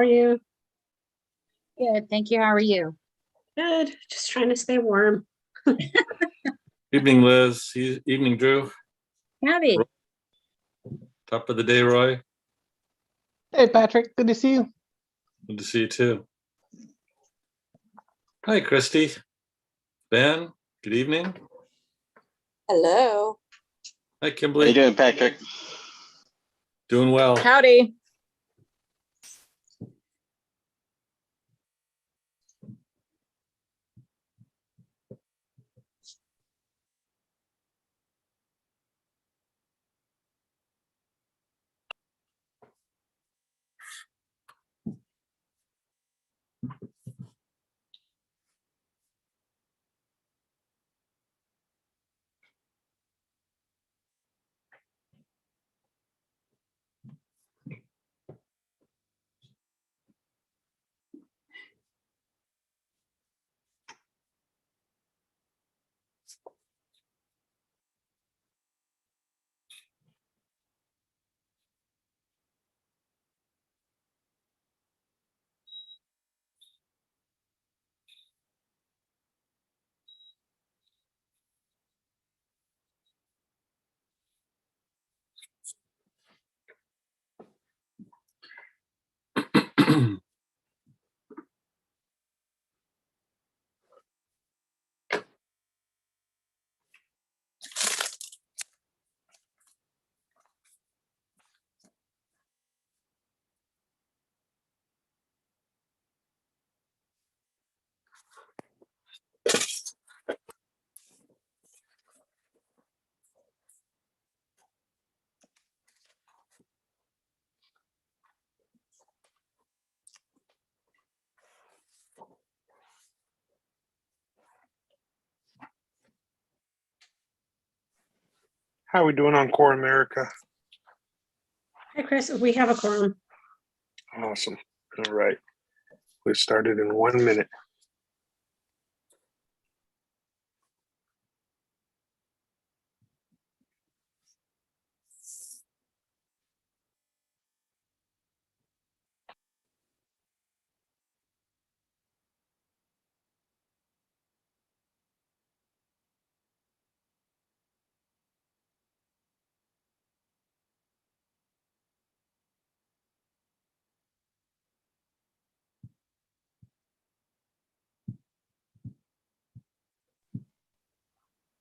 you? Good, thank you. How are you? Good. Just trying to stay warm. Evening, Liz. Evening, Drew. Howdy. Top of the day, Roy. Hey, Patrick. Good to see you. Good to see you too. Hi, Christy. Ben, good evening. Hello. Hi, How Kimberly. you doing, Patrick? Doing well. Howdy. How are we doing on Core America? Hi, Chris. We have a quorum. Awesome. All right. We started in 1 minute.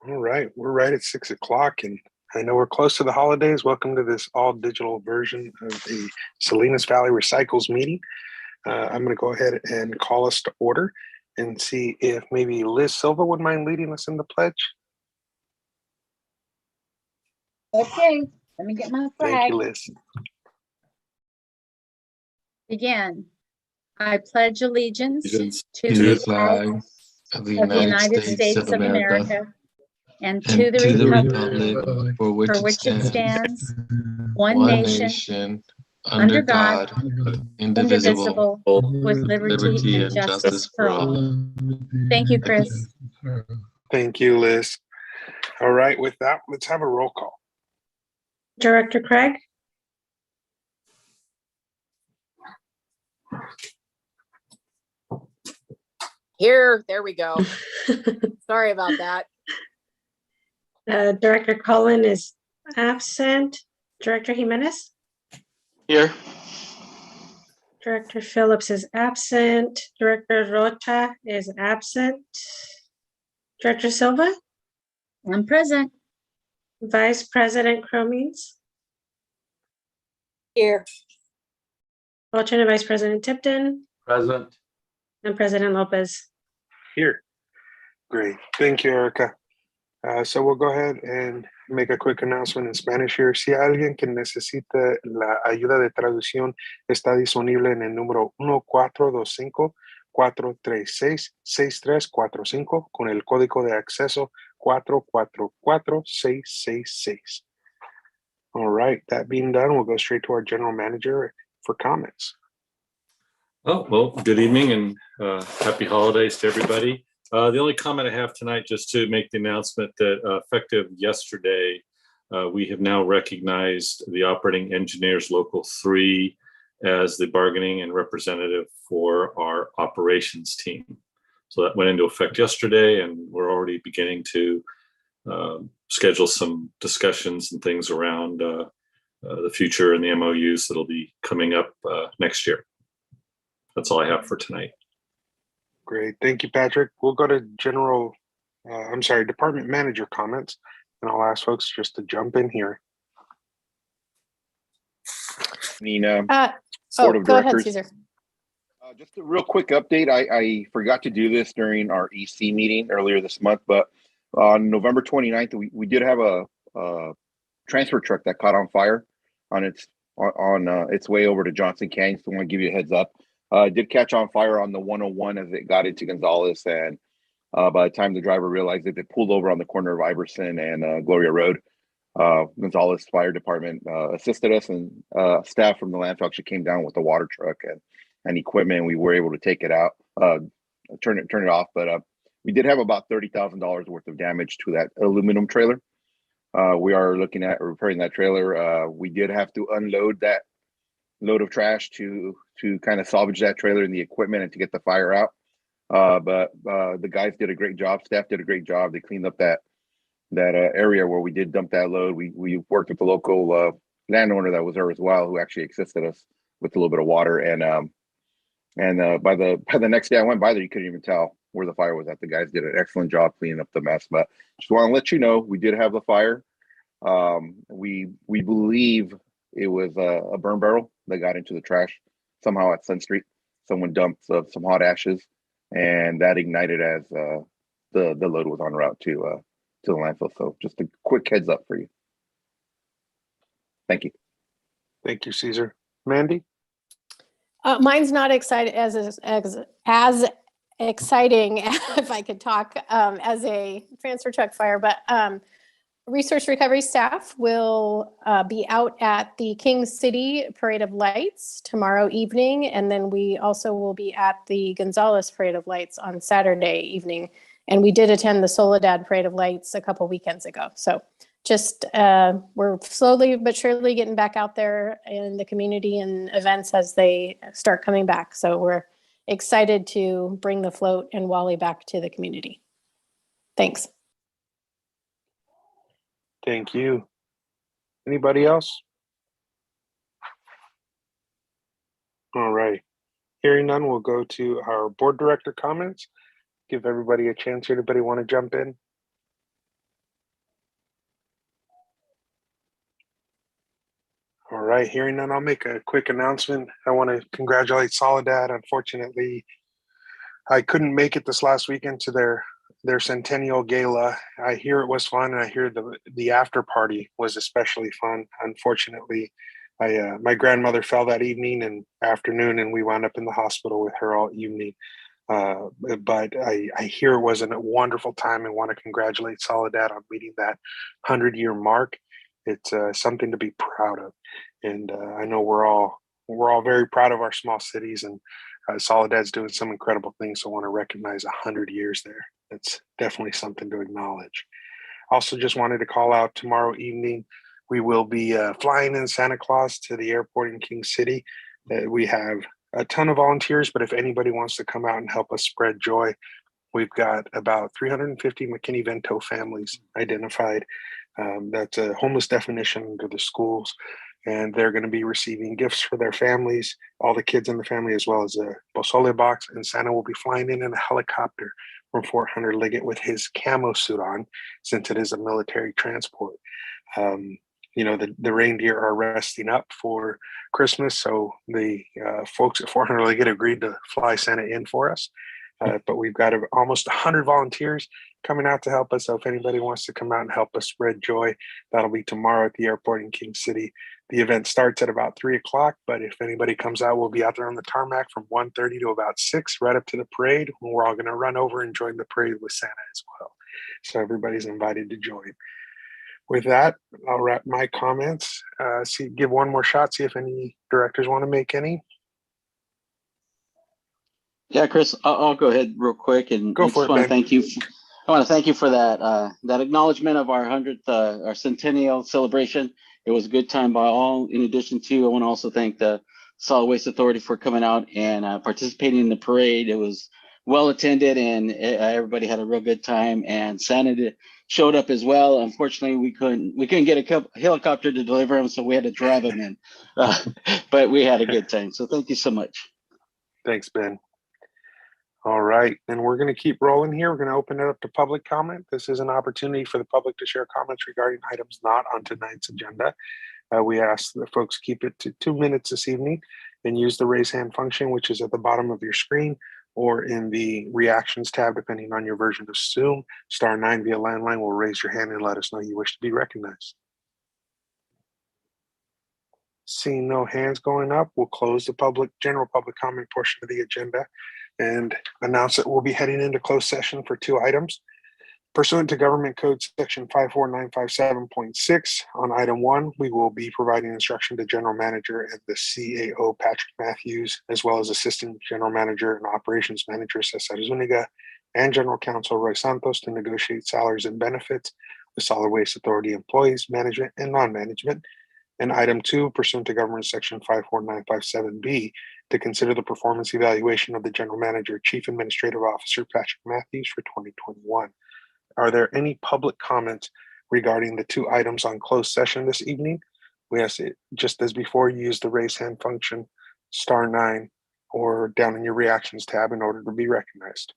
All right. We're right at 6 o'clock, and I know we're close to the holidays. Welcome to this all digital version of the Salinas Valley Recycles meeting. I'm going to go ahead and call us to order and see if maybe Liz Silva would mind leading us in the pledge. Okay, let me get my Thank flag. you, Liz. Begin. I pledge allegiance Allegiance to To the the flag of the of the United States of America and and to the to the republic republic for which it stands, stands, one one nation, nation, under under God, God, indivisible, with liberty and justice for all. Thank you, Chris. Thank you, Liz. All right. With that, let's have a roll call. Director Craig, Here, there we go. Sorry about that. Director Cullen is absent. Director Jimenez, Here. Director Phillips is absent. Director Rocha is absent. Director Silva, I'm present. Vice President Cromings, Here. alternate Vice President Tipton, Present. and President Lopez. Here. Great. Thank you, Erica. So we'll go ahead and make a quick announcement in Spanish here. Si alguien que necesita la ayuda de traducción está disponible en el número 1425-436-6345 con el código de acceso 444666. All right, that being done, we'll go straight to our general manager for comments. Oh, well, good evening and happy holidays to everybody. The only comment I have tonight, just to make the announcement that effective yesterday, we have now recognized the operating engineers local 3 as the bargaining and representative for our operations team. So that went into effect yesterday, and we're already beginning to schedule some discussions and things around the future and the MOUs that'll be coming up next year. That's all I have for tonight. Great. Thank you, Patrick. We'll go to department manager comments, and I'll ask folks just to jump in here. Nina, Go Board of ahead, Directors. Caesar. Just a real quick update. I forgot to do this during our EC meeting earlier this month, but on November 29th, we did have a transfer truck that caught on fire on its way over to Johnson Canyon. So I want to give you a heads up. It did catch on fire on the 101 as it got into Gonzales, and by the time the driver realized it, they pulled over on the corner of Iverson and Gloria Road. Gonzales Fire Department assisted us, and staff from the landfill actually came down with the water truck and equipment. And we were able to take it out, turn it off. But we did have about $30,000 worth of damage to that aluminum trailer. We are looking at repairing that trailer. We did have to unload that load of trash to kind of salvage that trailer and the equipment and to get the fire out. But the guys did a great job. Staff did a great job. They cleaned up that area where we did dump that load. We worked with the local landowner that was there as well, who actually assisted us with a little bit of water. And by the next day I went by there, you couldn't even tell where the fire was at. The guys did an excellent job cleaning up the mess. But just want to let you know, we did have the fire. We believe it was a burn barrel that got into the trash somehow at Sun Street. Someone dumped some hot ashes, and that ignited as the load was en route to the landfill. So just a quick heads up for you. Thank you. Thank you, Caesar. Mandy? Mine's not excited as exciting, if I could talk, as a transfer truck fire, but resource recovery staff will be out at the King City Parade of Lights tomorrow evening, and then we also will be at the Gonzales Parade of Lights on Saturday evening. And we did attend the Soledad Parade of Lights a couple weekends ago. So just we're slowly but surely getting back out there in the community and events as they start coming back. So we're excited to bring the float and Wally back to the community. Thanks. Thank you. Anybody else? All right. Hearing none, we'll go to our board director comments. Give everybody a chance. Anybody want to jump in? All right, hearing none, I'll make a quick announcement. I want to congratulate Soledad. Unfortunately, I couldn't make it this last weekend to their centennial gala. I hear it was fun, and I hear the after party was especially fun. Unfortunately, my grandmother fell that evening and afternoon, and we wound up in the hospital with her all evening. But I hear it was a wonderful time, and want to congratulate Soledad on meeting that 100-year mark. It's something to be proud of, and I know we're all very proud of our small cities, and Soledad's doing some incredible things. So I want to recognize 100 years there. That's definitely something to acknowledge. Also, just wanted to call out tomorrow evening, we will be flying in Santa Claus to the airport in King City. We have a ton of volunteers, but if anybody wants to come out and help us spread joy, we've got about 350 McKinney-Vento families identified. That's a homeless definition under the schools, and they're going to be receiving gifts for their families, all the kids in the family, as well as a Pozole box, and Santa will be flying in a helicopter from Fort Hunter Liggett with his camo suit on, since it is a military transport. The reindeer are resting up for Christmas, so the folks at Fort Hunter Liggett agreed to fly Santa in for us. But we've got almost 100 volunteers coming out to help us. So if anybody wants to come out and help us spread joy, that'll be tomorrow at the airport in King City. The event starts at about 3:00, but if anybody comes out, we'll be out there on the tarmac from 1:30 to about 6, right up to the parade. And we're all going to run over and join the parade with Santa as well. So everybody's invited to join. With that, I'll wrap my comments. Give one more shot, see if any directors want to make any. Yeah, Chris, I'll go ahead real quick, and Go I for just it, want to Ben. thank you. I want to thank you for that acknowledgement of our 100th, our centennial celebration. It was a good time by all. In addition to, I want to also thank the Solid Waste Authority for coming out and participating in the parade. It was well attended, and everybody had a real good time. And Santa showed up as well. Unfortunately, we couldn't get a helicopter to deliver him, so we had to drive him in. But we had a good time. So thank you so much. Thanks, Ben. All right, and we're going to keep rolling here. We're going to open it up to public comment. This is an opportunity for the public to share comments regarding items not on tonight's agenda. We ask that folks keep it to 2 minutes this evening and use the raise hand function, which is at the bottom of your screen or in the reactions tab, depending on your version of Zoom. *9 via landline will raise your hand and let us know you wish to be recognized. Seeing no hands going up, we'll close the general public comment portion of the agenda and announce that we'll be heading into closed session for 2 items. Pursuant to Government Code Section 54957.6, on item 1, we will be providing instruction to General Manager and the CAO Patrick Matthews, as well as Assistant General Manager and Operations Manager Cesar Zuniga, and General Counsel Roy Santos to negotiate salaries and benefits with Solid Waste Authority employees, management, and non-management. And item 2, pursuant to Government Section 54957B, to consider the performance evaluation of the General Manager, Chief Administrative Officer Patrick Matthews for 2021. Are there any public comments regarding the 2 items on closed session this evening? We ask it, just as before, use the raise hand function, *9, or down in your reactions tab in order to be recognized.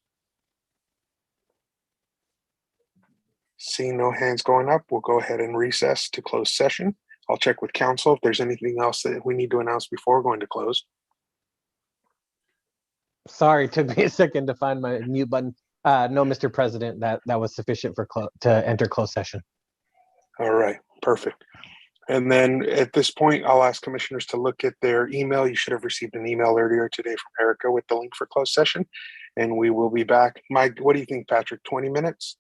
Seeing no hands going up, we'll go ahead and recess to closed session. I'll check with council if there's anything else that we need to announce before going to close. Sorry, it took me a second to find my mute button. No, Mr. President, that was sufficient for to enter closed session. All right, perfect. And then at this point, I'll ask commissioners to look at their email. You should have received an email earlier today from Erica with the link for closed session. And we will be back. Mike, what do you think, Patrick? 20 minutes?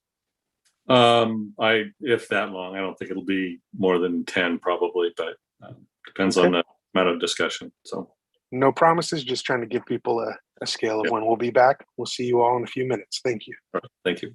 If that long, I don't think it'll be more than 10 probably, but depends on the amount of discussion. So no promises, just trying to give people a scale of when we'll be back. We'll see you all in a few minutes. Thank you. Thank you.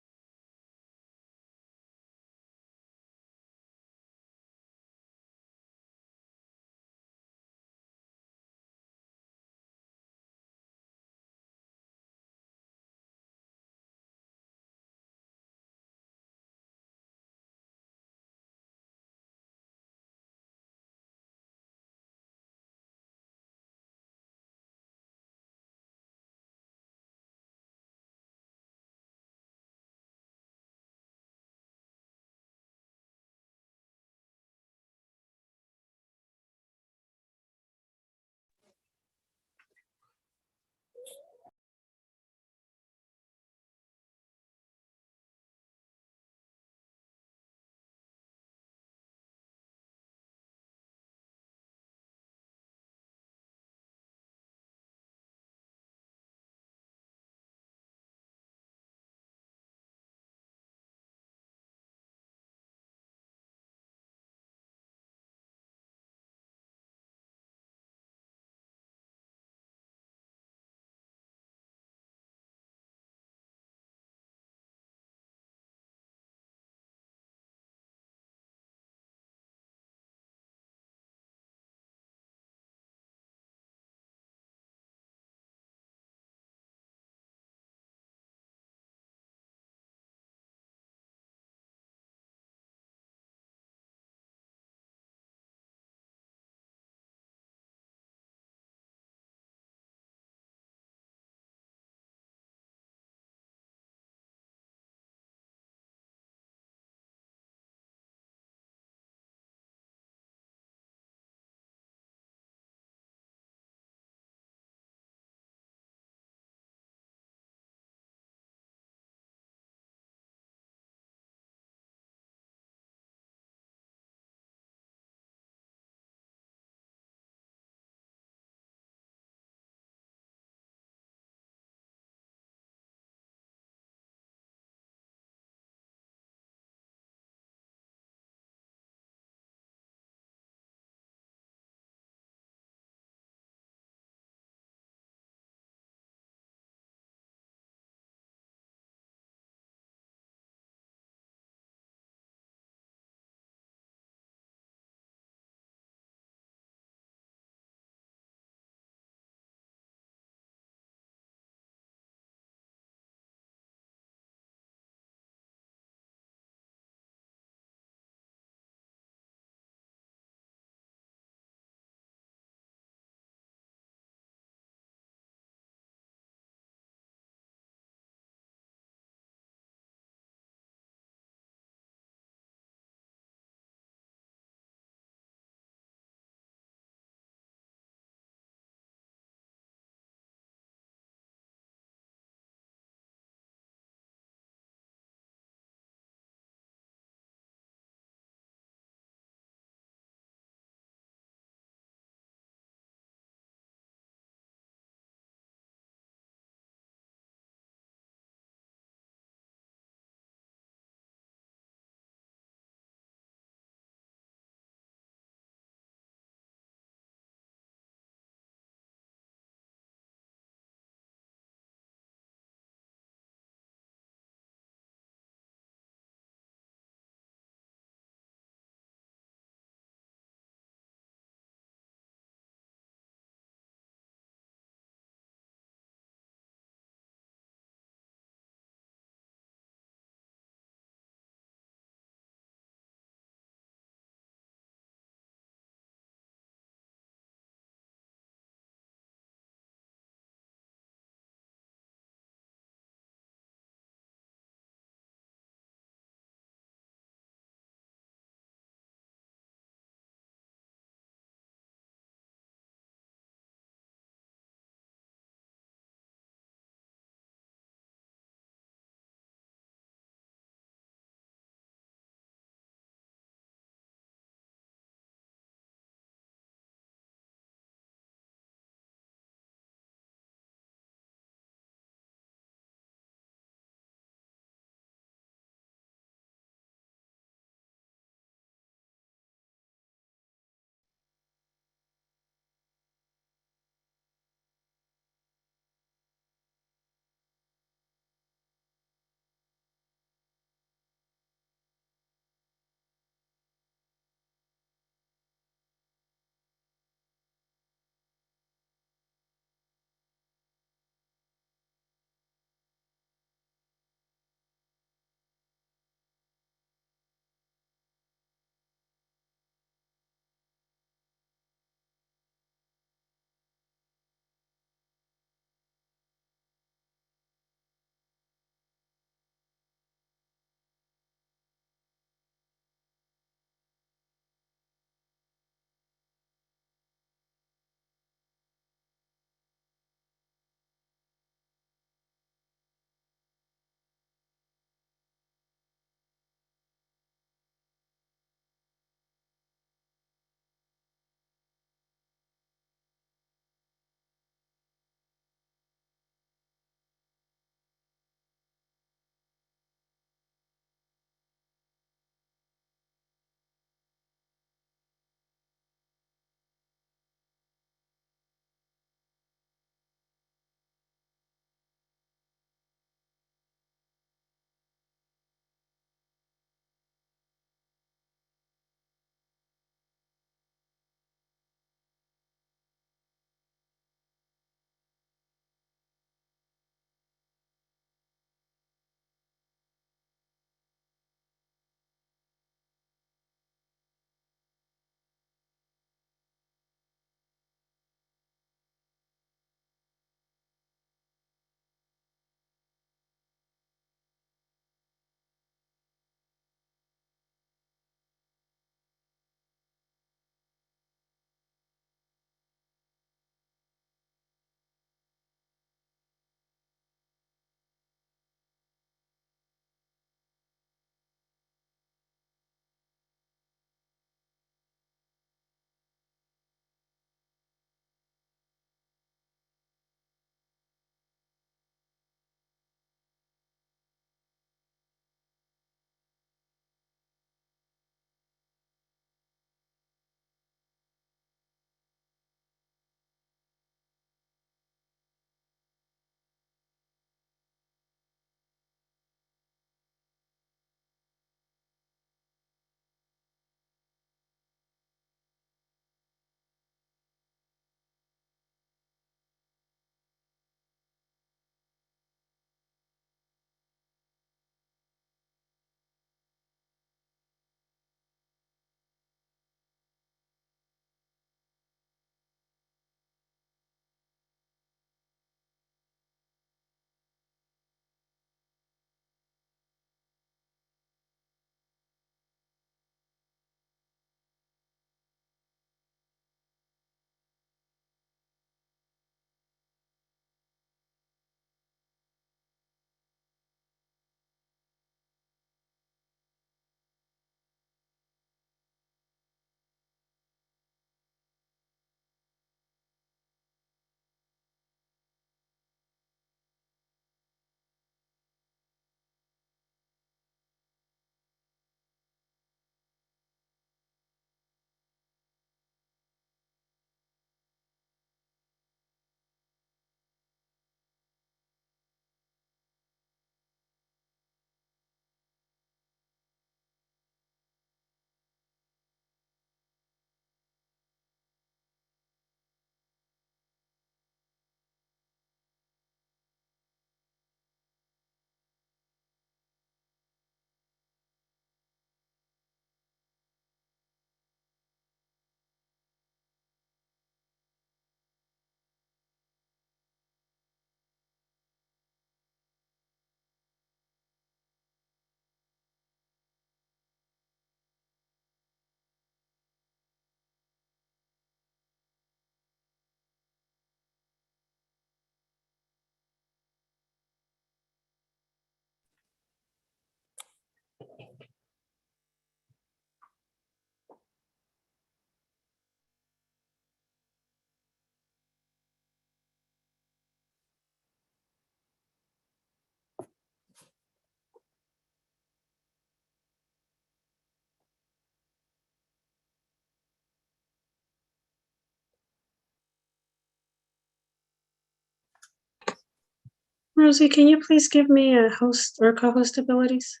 Rosie, can you please give me a host or co-host abilities?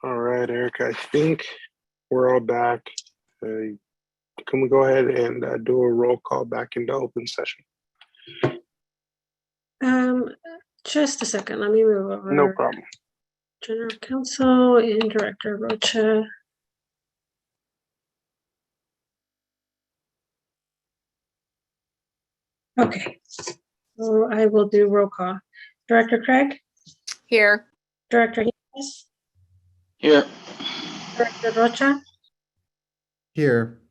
All right, Eric, I think we're all back. Can we go ahead and do a roll call back into open session? Just a second, let me move over. No problem. General Counsel and Director Rocha. Okay, so I will do roll call. Director Craig, Here. Director Jimenez, Here. Director Rocha, Here.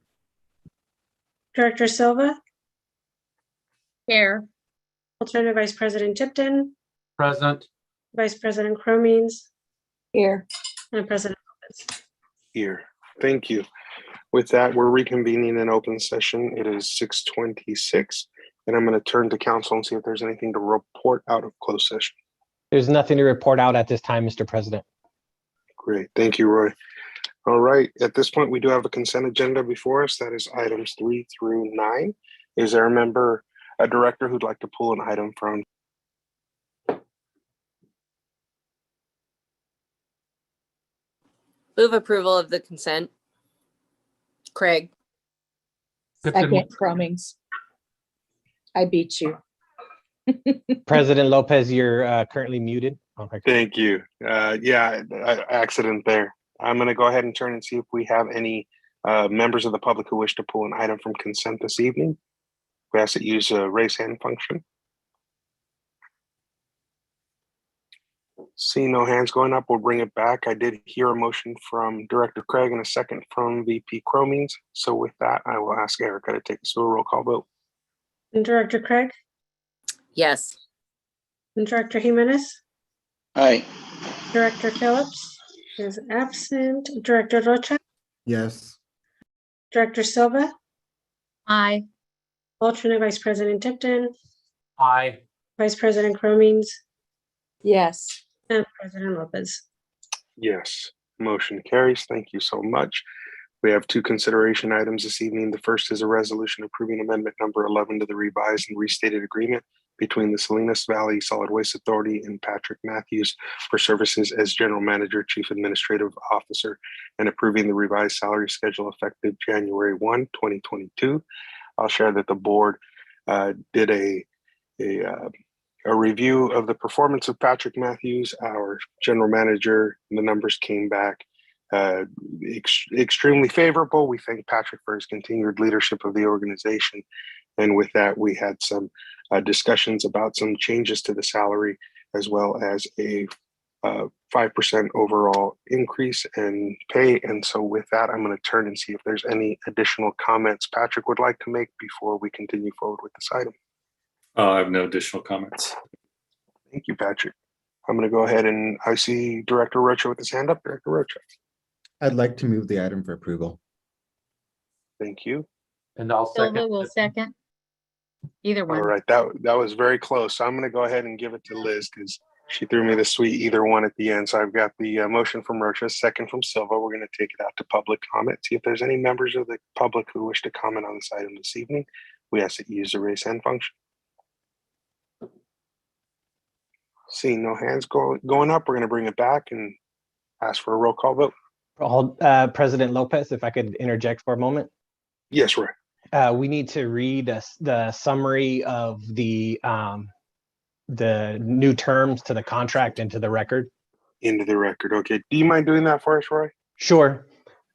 Director Silva, Here. Alternative Vice President Tipton, Present. Vice President Cromines, Here. and President Lopez. Here. Thank you. With that, we're reconvening in open session. It is 6:26, and I'm going to turn to council and see if there's anything to report out of closed session. There's nothing to report out at this time, Mr. President. Great. Thank you, Roy. All right. At this point, we do have a consent agenda before us. That is items 3 through 9. Is there a director who'd like to pull an item from? Move approval of the consent. Craig. Second, Cromings. I beat you. President Lopez, you're currently muted. Okay. Thank you. Yeah, accident there. I'm going to go ahead and turn and see if we have any members of the public who wish to pull an item from consent this evening. We ask that you use a raise hand function. See no hands going up, we'll bring it back. I did hear a motion from Director Craig and a second from VP Cromines. So with that, I will ask Erica to take us through a roll call vote. And Director Craig Yes. and Director Jimenez, Aye. Director Phillips is absent, Director Rocha, yes. Director Silva, Aye. Alternate Vice President Tipton, Aye. Vice President Cromines, Yes. and President Lopez. Yes, motion carries. Thank you so much. We have 2 consideration items this evening. The first is a resolution approving amendment number 11 to the revised and restated agreement between the Salinas Valley Solid Waste Authority and Patrick Matthews for services as General Manager, Chief Administrative Officer, and approving the revised salary schedule effective January 1, 2022. I'll share that the board did a review of the performance of Patrick Matthews, our general manager. The numbers came back extremely favorable. We thank Patrick for his continued leadership of the organization. And with that, we had some discussions about some changes to the salary, as well as a 5% overall increase in pay. And so with that, I'm going to turn and see if there's any additional comments Patrick would like to make before we continue forward with this item. I have no additional comments. Thank you, Patrick. I'm going to go ahead and I see Director Rocha with his hand up. Director Rocha. I'd like to move the item for approval. Thank you. And I'll Silva will second. Either All one. right, that was very close. So I'm going to go ahead and give it to Liz because she threw me the sweet either one at the end. So I've got the motion from Rocha, second from Silva. We're going to take it out to public comment. See if there's any members of the public who wish to comment on this item this evening. We ask that you use the raise hand function. Seeing no hands going up, we're going to bring it back and ask for a roll call vote. President Lopez, if I could interject for a moment. Yes, Roy. We need to read the summary of the new terms to the contract into the record. Into the record. Okay. Do you mind doing that for us, Roy? Sure.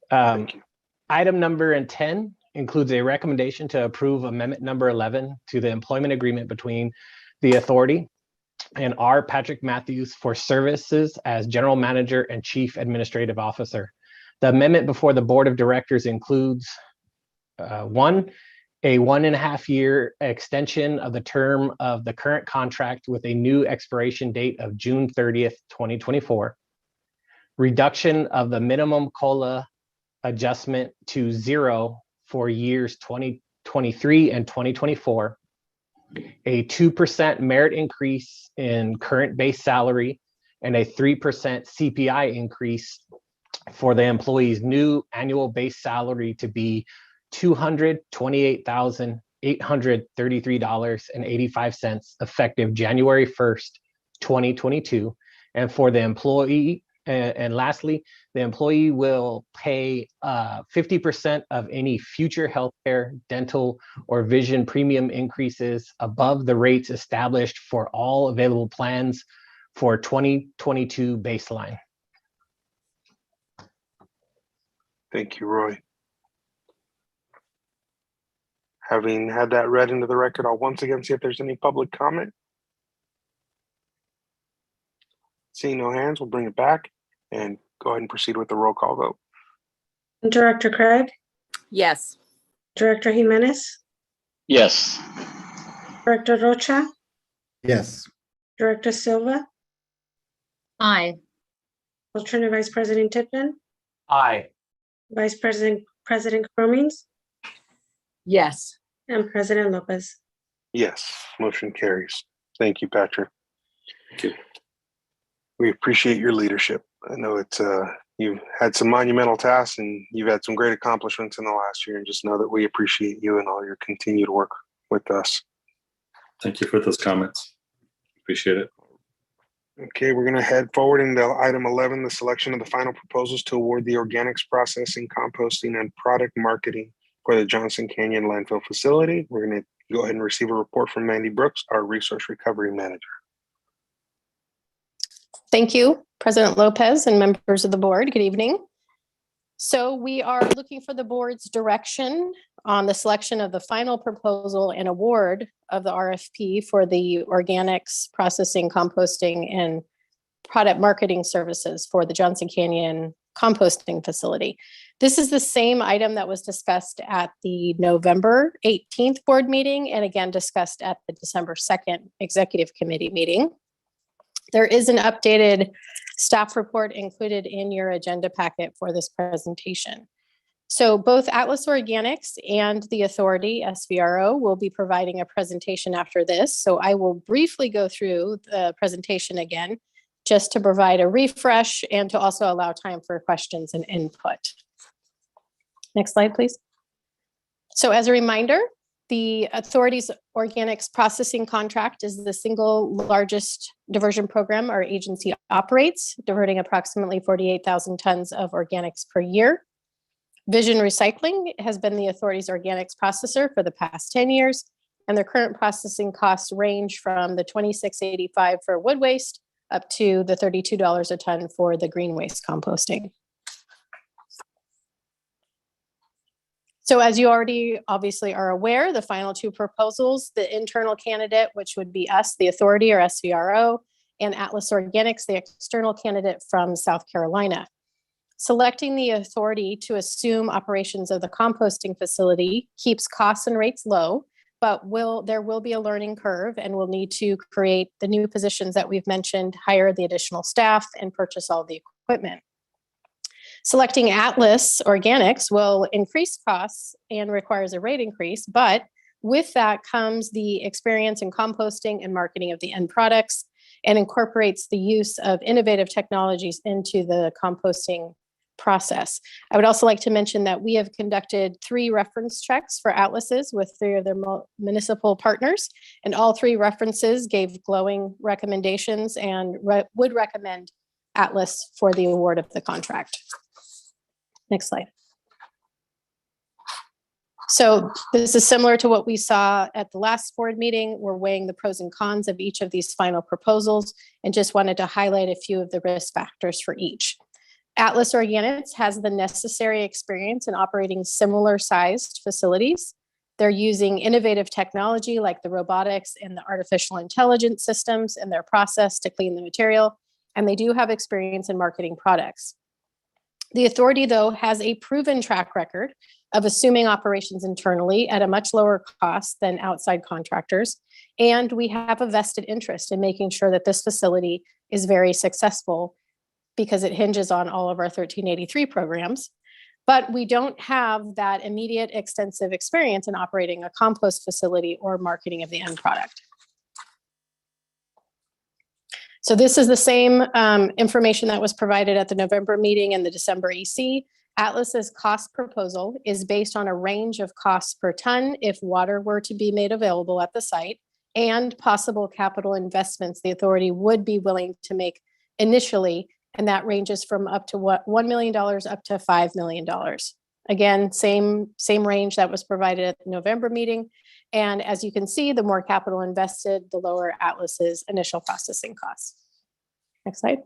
Thank you. Item number 10 includes a recommendation to approve amendment number 11 to the employment agreement between the authority and R. Patrick Matthews for services as General Manager and Chief Administrative Officer. The amendment before the Board of Directors includes 1, a 1.5-year extension of the term of the current contract with a new expiration date of June 30th, 2024. Reduction of the minimum COLA adjustment to 0 for years 2023 and 2024. A 2% merit increase in current base salary and a 3% CPI increase for the employee's new annual base salary to be $228,833.85 effective January 1st, 2022. And for the employee, and lastly, the employee will pay 50% of any future healthcare, dental, or vision premium increases above the rates established for all available plans for 2022 baseline. Thank you, Roy. Having had that read into the record, I'll once again see if there's any public comment. Seeing no hands, we'll bring it back and go ahead and proceed with the roll call vote. Director Craig, Yes. Director Jimenez, Yes. Director Rocha, Yes. Director Silva, Aye. Alternate Vice President Tippin, Aye. Vice President Cromings, Yes. and President Lopez. Yes, motion carries. Thank you, Patrick. Thank you. We appreciate your leadership. I know it's you've had some monumental tasks and you've had some great accomplishments in the last year, and just know that we appreciate you and all your continued work with us. Thank you for those comments. Appreciate it. Okay, we're going to head forward into item 11, the selection of the final proposals to award the organics processing, composting, and product marketing for the Johnson Canyon Landfill facility. We're going to go ahead and receive a report from Mandy Brooks, our Resource Recovery Manager. Thank you, President Lopez and members of the board. Good evening. So we are looking for the board's direction on the selection of the final proposal and award of the RFP for the organics processing, composting, and product marketing services for the Johnson Canyon composting facility. This is the same item that was discussed at the November 18th board meeting and again discussed at the December 2nd executive committee meeting. There is an updated staff report included in your agenda packet for this presentation. So both Atlas Organics and the Authority, SVRO, will be providing a presentation after this. So I will briefly go through the presentation again, just to provide a refresh and to also allow time for questions and input. Next slide, please. So as a reminder, the Authority's organics processing contract is the single largest diversion program our agency operates, diverting approximately 48,000 tons of organics per year. Vision Recycling has been the Authority's organics processor for the past 10 years, and their current processing costs range from the $26.85 for wood waste up to the $32 a ton for the green waste composting. So as you already obviously are aware, the final two proposals, the internal candidate, which would be us, the Authority or SVRO, and Atlas Organics, the external candidate from South Carolina. Selecting the Authority to assume operations of the composting facility keeps costs and rates low, but there will be a learning curve and we'll need to create the new positions that we've mentioned, hire the additional staff, and purchase all the equipment. Selecting Atlas Organics will increase costs and requires a rate increase, but with that comes the experience in composting and marketing of the end products and incorporates the use of innovative technologies into the composting process. I would also like to mention that we have conducted 3 reference checks for Atlases with 3 of their municipal partners, and all 3 references gave glowing recommendations and would recommend Atlas for the award of the contract. Next slide. So this is similar to what we saw at the last board meeting. We're weighing the pros and cons of each of these final proposals and just wanted to highlight a few of the risk factors for each. Atlas Organics has the necessary experience in operating similar sized facilities. They're using innovative technology like the robotics and the artificial intelligence systems in their process to clean the material, and they do have experience in marketing products. The Authority, though, has a proven track record of assuming operations internally at a much lower cost than outside contractors, and we have a vested interest in making sure that this facility is very successful because it hinges on all of our 1383 programs. But we don't have that immediate extensive experience in operating a compost facility or marketing of the end product. So this is the same information that was provided at the November meeting and the December EC. Atlas's cost proposal is based on a range of costs per ton if water were to be made available at the site, and possible capital investments the authority would be willing to make initially, and that ranges from up to $1 million up to $5 million. Again, same range that was provided at the November meeting. And as you can see, the more capital invested, the lower Atlas's initial processing costs. Next slide.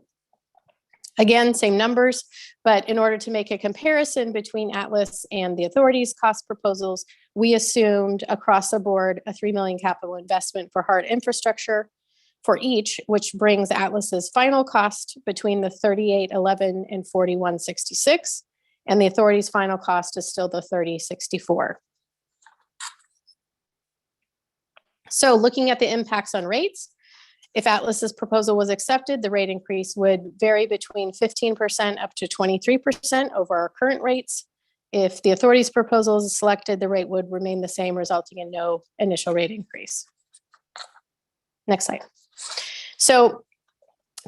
Again, same numbers, but in order to make a comparison between Atlas and the authority's cost proposals, we assumed across the board a $3 million capital investment for hard infrastructure for each, which brings Atlas's final cost between the $38.11 and $41.66, and the authority's final cost is still the $30.64. So looking at the impacts on rates, if Atlas's proposal was accepted, the rate increase would vary between 15% up to 23% over our current rates. If the authority's proposal is selected, the rate would remain the same, resulting in no initial rate increase. Next slide. So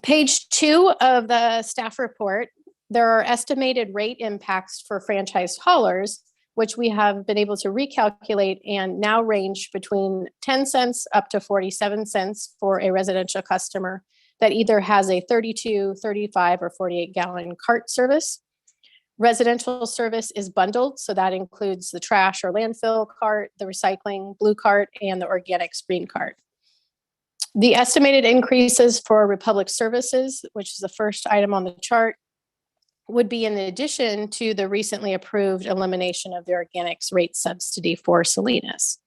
page 2 of the staff report, there are estimated rate impacts for franchised haulers, which we have been able to recalculate and now range between 10 cents up to 47 cents for a residential customer that either has a 32, 35, or 48 gallon cart service. Residential service is bundled, so that includes the trash or landfill cart, the recycling blue cart, and the organics green cart. The estimated increases for Republic Services, which is the first item on the chart, would be in addition to the recently approved elimination of the organics rate subsidy for Salinas.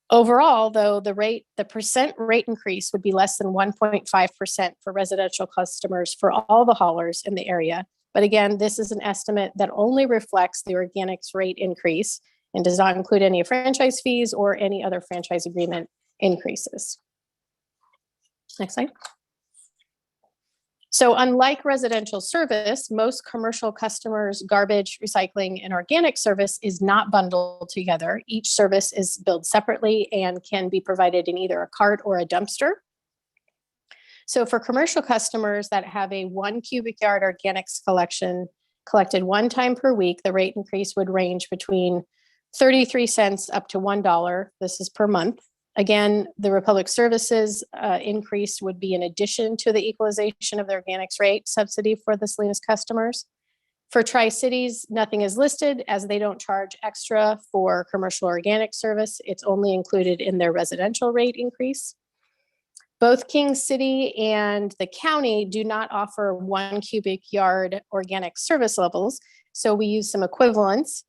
Overall, though, the percent rate increase would be less than 1.5% for residential customers for all the haulers in the area. But again, this is an estimate that only reflects the organics rate increase and does not include any franchise fees or any other franchise agreement increases. Next slide. So unlike residential service, most commercial customers' garbage, recycling, and organic service is not bundled together. Each service is billed separately and can be provided in either a cart or a dumpster. So for commercial customers that have a 1 cubic yard organics collection collected one time per week, the rate increase would range between 33 cents up to $1. This is per month. Again, the Republic Services increase would be in addition to the equalization of the organics rate subsidy for the Salinas customers. For Tri-Cities, nothing is listed as they don't charge extra for commercial organic service. It's only included in their residential rate increase. Both King City and the county do not offer 1 cubic yard organic service levels, so we use some equivalents.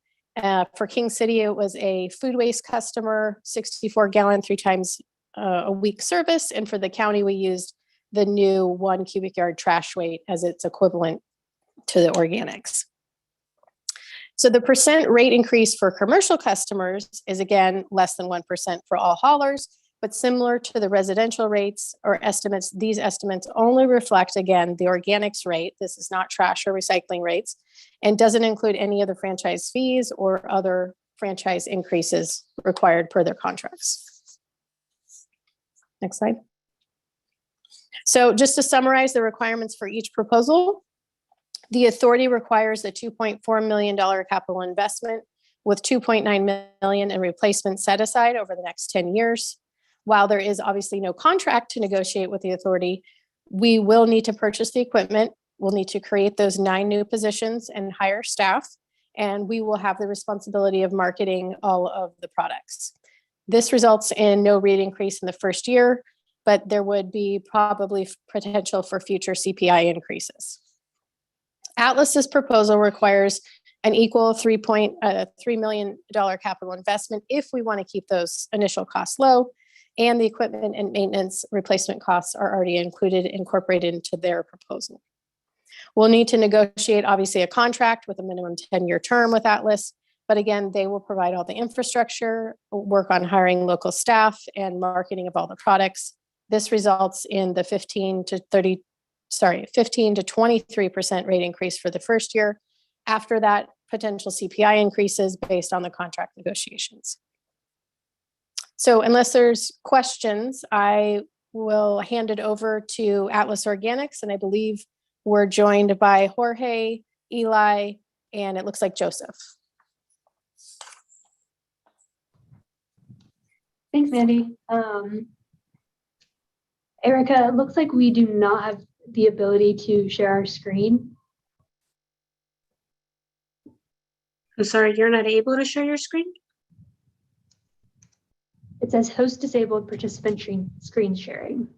For King City, it was a food waste customer, 64 gallon, 3 times a week service. And for the county, we used the new 1 cubic yard trash weight as its equivalent to the organics. So the percent rate increase for commercial customers is again less than 1% for all haulers, but similar to the residential rates or estimates, these estimates only reflect, again, the organics rate. This is not trash or recycling rates, and doesn't include any other franchise fees or other franchise increases required per their contracts. Next slide. So just to summarize the requirements for each proposal, the authority requires a $2.4 million capital investment with $2.9 million in replacement set aside over the next 10 years. While there is obviously no contract to negotiate with the authority, we will need to purchase the equipment. We'll need to create those 9 new positions and hire staff, and we will have the responsibility of marketing all of the products. This results in no rate increase in the first year, but there would be probably potential for future CPI increases. Atlas's proposal requires an equal $3 million capital investment if we want to keep those initial costs low, and the equipment and maintenance replacement costs are already incorporated into their proposal. We'll need to negotiate, obviously, a contract with a minimum 10-year term with Atlas, but again, they will provide all the infrastructure, work on hiring local staff, and marketing of all the products. This results in the 15 to 23% rate increase for the first year. After that, potential CPI increases based on the contract negotiations. So unless there's questions, I we'll hand it over to Atlas Organics, and I believe we're joined by Jorge, Eli, and it looks like Joseph. Thanks, Mandy. Erica, it looks like we do not have the ability to share our screen. I'm sorry, you're not able to share your screen? It says host disabled participant screen sharing.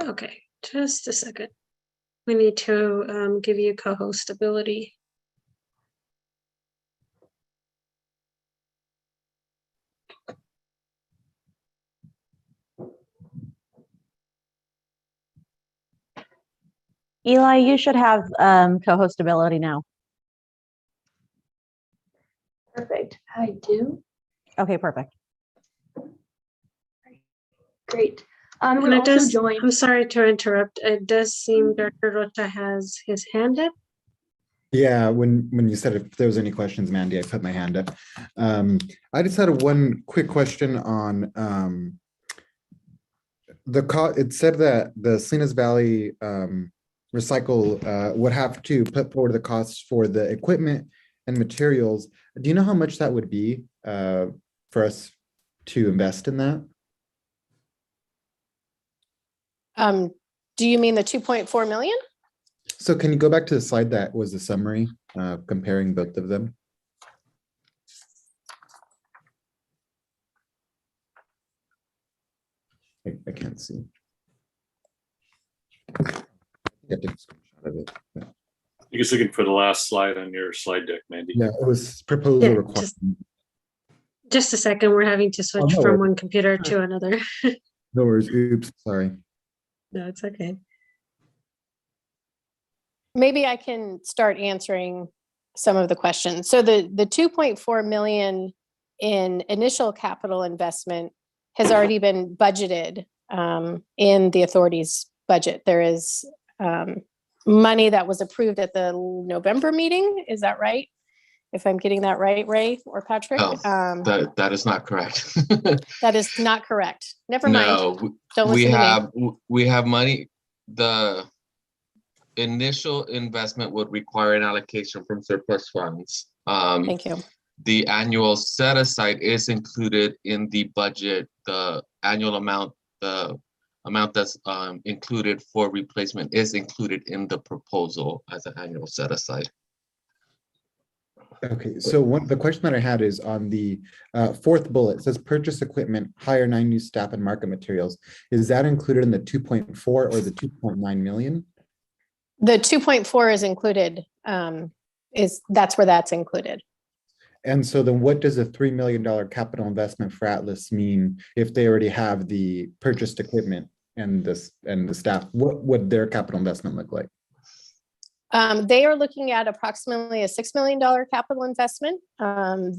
Okay, just a second. We need to give you co-host ability. Eli, you should have co-host ability now. Perfect. I do. Okay, perfect. Great. And We're it also does, joined. I'm sorry to interrupt. It does seem Dr. Rota has his hand up. Yeah, when you said if there was any questions, Mandy, I put my hand up. I just had one quick question on it said that the Salinas Valley Recycle would have to put forward the costs for the equipment and materials. Do you know how much that would be for us to invest in that? Do you mean the 2.4 million? So can you go back to the slide that was the summary comparing both of them? I can't see. Get a screenshot of it. You're just looking for the last slide on your slide deck, Mandy. Yeah, it was proposal Yeah, requirement. Just a second, we're having to switch no from worries. one computer to another. No worries. Oops, sorry. No, it's okay. Maybe I can start answering some of the questions. So the 2.4 million in initial capital investment has already been budgeted in the authority's budget. There is money that was approved at the November meeting. Is that right? If I'm getting that right, Ray or Patrick? Oh, that is not correct. That is not correct. Never mind. No, Don't listen to me. we have money. The initial investment would require an allocation from surplus funds. Thank you. The annual set aside is included in the budget. The annual amount, the amount that's included for replacement is included in the proposal as an annual set aside. Okay, so the question that I had is on the fourth bullet. It says purchase equipment, hire 9 new staff and market materials. Is that included in the 2.4 or the 2.9 million? The 2.4 is included. That's where that's included. And so then what does a $3 million capital investment for Atlas mean if they already have the purchased equipment and the staff? What would their capital investment look like? They are looking at approximately a $6 million capital investment.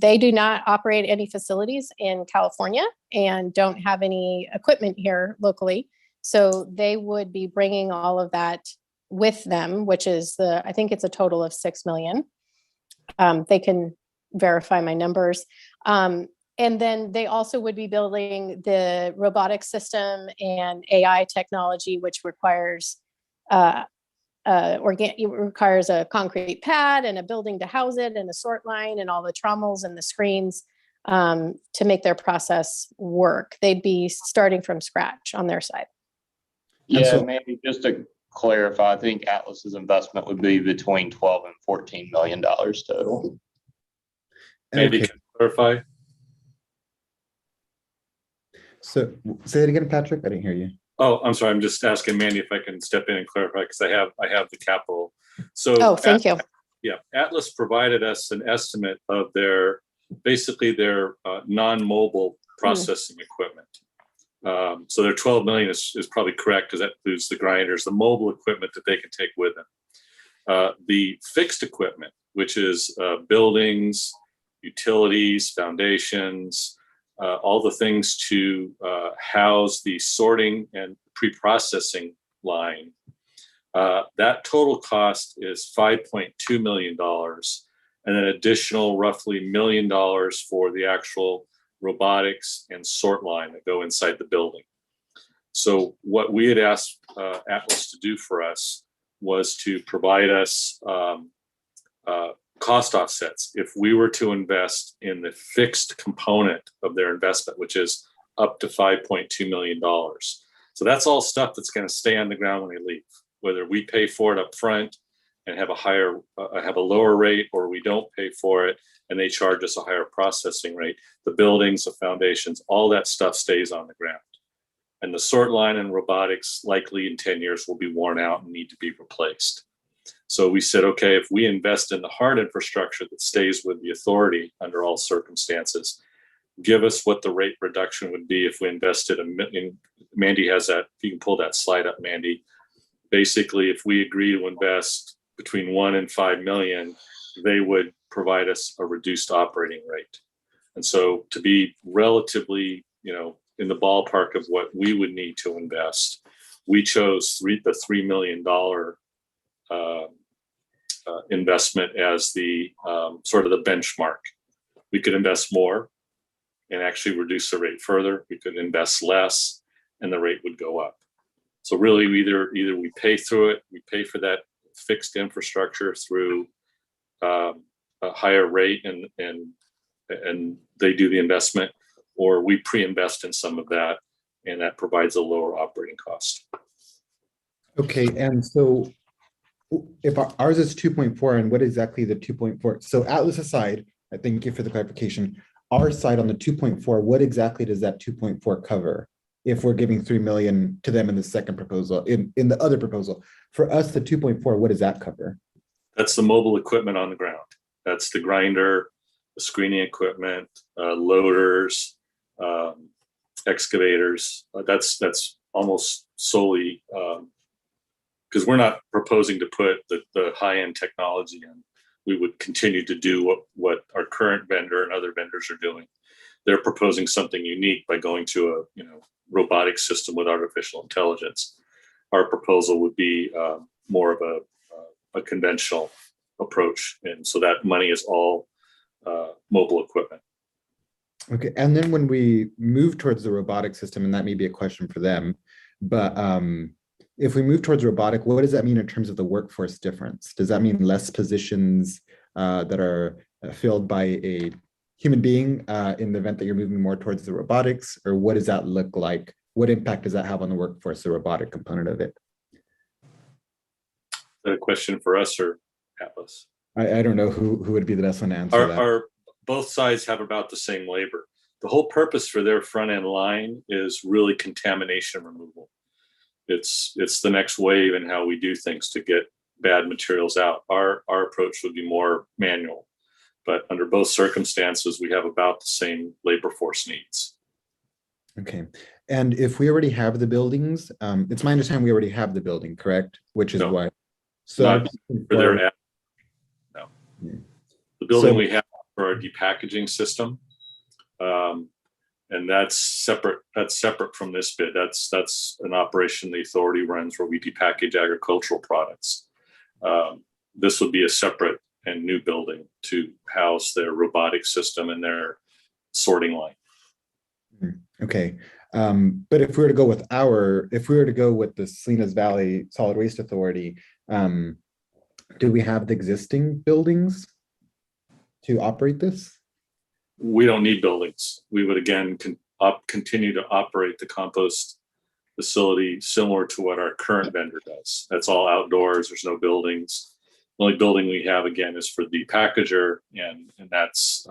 They do not operate any facilities in California and don't have any equipment here locally. So they would be bringing all of that with them, which is I think it's a total of 6 million. They can verify my numbers. And then they also would be building the robotic system and AI technology, which requires it requires a concrete pad and a building to house it and a sort line and all the trommels and the screens to make their process work. They'd be starting from scratch on their side. Yeah, maybe just to clarify, I think Atlas's investment would be between 12 and $14 million total. Maybe can clarify. So say it again, Patrick. I didn't hear you. Oh, I'm sorry. I'm just asking Mandy if I can step in and clarify because I have the capital. So thank you. Yeah, Atlas provided us an estimate of basically their non-mobile processing equipment. So their 12 million is probably correct because that includes the grinders, the mobile equipment that they can take with them. The fixed equipment, which is buildings, utilities, foundations, all the things to house the sorting and pre-processing line. That total cost is $5.2 million and an additional roughly $1 million for the actual robotics and sort line that go inside the building. So what we had asked Atlas to do for us was to provide us cost offsets if we were to invest in the fixed component of their investment, which is up to $5.2 million. So that's all stuff that's going to stay on the ground when they leave, whether we pay for it up front and have a lower rate, or we don't pay for it and they charge us a higher processing rate. The buildings, the foundations, all that stuff stays on the ground. And the sort line and robotics likely in 10 years will be worn out and need to be replaced. So we said, okay, if we invest in the hard infrastructure that stays with the authority under all circumstances, give us what the rate reduction would be if we invested Mandy has that, if you can pull that slide up, Mandy. Basically, if we agree to invest between 1 and 5 million, they would provide us a reduced operating rate. And so to be relatively, in the ballpark of what we would need to invest, we chose the $3 million investment as the sort of the benchmark. We could invest more and actually reduce the rate further. We could invest less and the rate would go up. So really either we pay through it, we pay for that fixed infrastructure through a higher rate and they do the investment, or we pre-invest in some of that and that provides a lower operating cost. Okay, and so if ours is 2.4, and what exactly the 2.4? So Atlas aside, I thank you for the clarification. Our side on the 2.4, what exactly does that 2.4 cover? If we're giving 3 million to them in the second proposal, in the other proposal, for us, the 2.4, what does that cover? That's the mobile equipment on the ground. That's the grinder, the screening equipment, loaders, excavators. That's almost solely because we're not proposing to put the high-end technology in. We would continue to do what our current vendor and other vendors are doing. They're proposing something unique by going to a robotic system with artificial intelligence. Our proposal would be more of a conventional approach, and so that money is all mobile equipment. Okay, and then when we move towards the robotic system, and that may be a question for them, but if we move towards robotic, what does that mean in terms of the workforce difference? Does that mean less positions that are filled by a human being in the event that you're moving more towards the robotics, or what does that look like? What impact does that have on the workforce, the robotic component of it? Is that a question for us or Atlas? I don't know who would be the best one to answer that. Both sides have about the same labor. The whole purpose for their front end line is really contamination removal. It's the next wave in how we do things to get bad materials out. Our approach would be more manual, but under both circumstances, we have about the same labor force needs. Okay, and if we already have the buildings, it's my understanding we already have the building, correct? Which is why. So not for their app. No, the building we have for our depackaging system, and that's separate. That's separate from this bid. That's an operation the authority runs where we depackage agricultural products. This would be a separate and new building to house their robotic system and their sorting line. Okay, but if we were to go with the Salinas Valley Solid Waste Authority, do we have the existing buildings to operate this? We don't need buildings. We would again continue to operate the compost facility similar to what our current vendor does. That's all outdoors. There's no buildings. The only building we have again is for the packager, and that's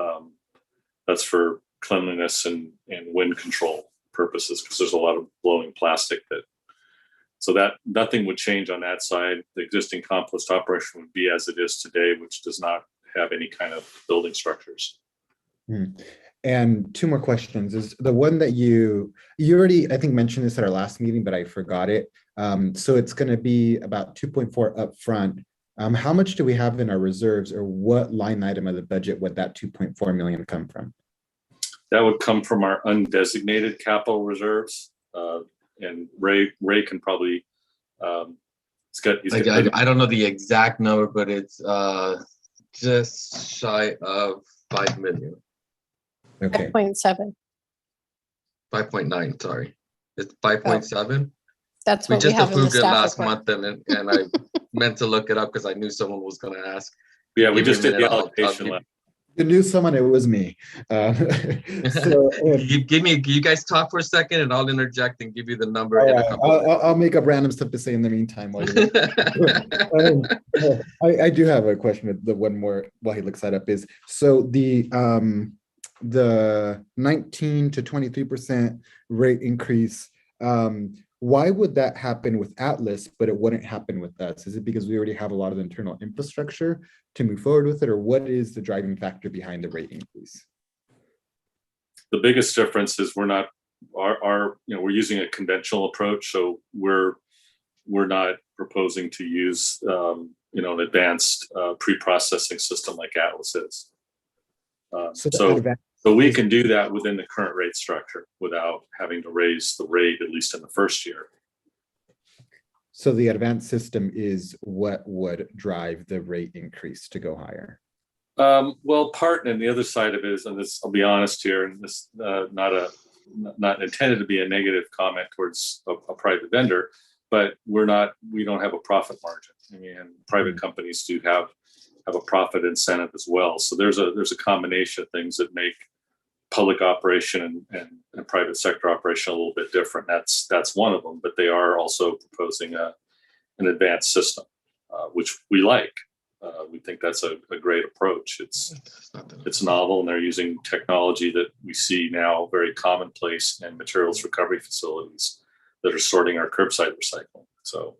for cleanliness and wind control purposes, because there's a lot of blowing plastic so that nothing would change on that side. The existing compost operation would be as it is today, which does not have any kind of building structures. And two more questions. Is the one that you already, I think, mentioned this at our last meeting, but I forgot it. So it's going to be about 2.4 up front. How much do we have in our reserves, or what line item of the budget would that 2.4 million come from? That would come from our undesignated capital reserves, and Ray can probably. I don't know the exact number, but it's just shy of 5 million. Okay. 5.7. 5.9, sorry. It's 5.7. That's We what we just have in the approved it staff last report. month, and I meant to look it up because I knew someone was going to ask. Yeah, we Give me a just did the minute, I'll allocation. give- last. You knew someone, it was me. So, you guys talk for a second, and I'll interject and give you the number all in a right, couple. I'll make up random stuff to say in the meantime while you look. I do have a question with the one more while he looks that up is, so the 19 to 23% rate increase, why would that happen with Atlas, but it wouldn't happen with us? Is it because we already have a lot of internal infrastructure to move forward with it, or what is the driving factor behind the rate increase? The biggest difference is we're not we're using a conventional approach, so we're not proposing to use an advanced pre-processing system like Atlas is. So we can do that within the current rate structure without having to raise the rate, at least in the first year. So the advanced system is what would drive the rate increase to go higher? Well, part and the other side of it is, and this, I'll be honest here, and this not intended to be a negative comment towards a private vendor, but we don't have a profit margin. I mean, private companies do have a profit incentive as well. So there's a combination of things that make public operation and private sector operation a little bit different. That's one of them, but they are also proposing an advanced system, which we like. We think that's a great approach. It's novel, and they're using technology that we see now very commonplace in materials recovery facilities that are sorting our curbside recycling. So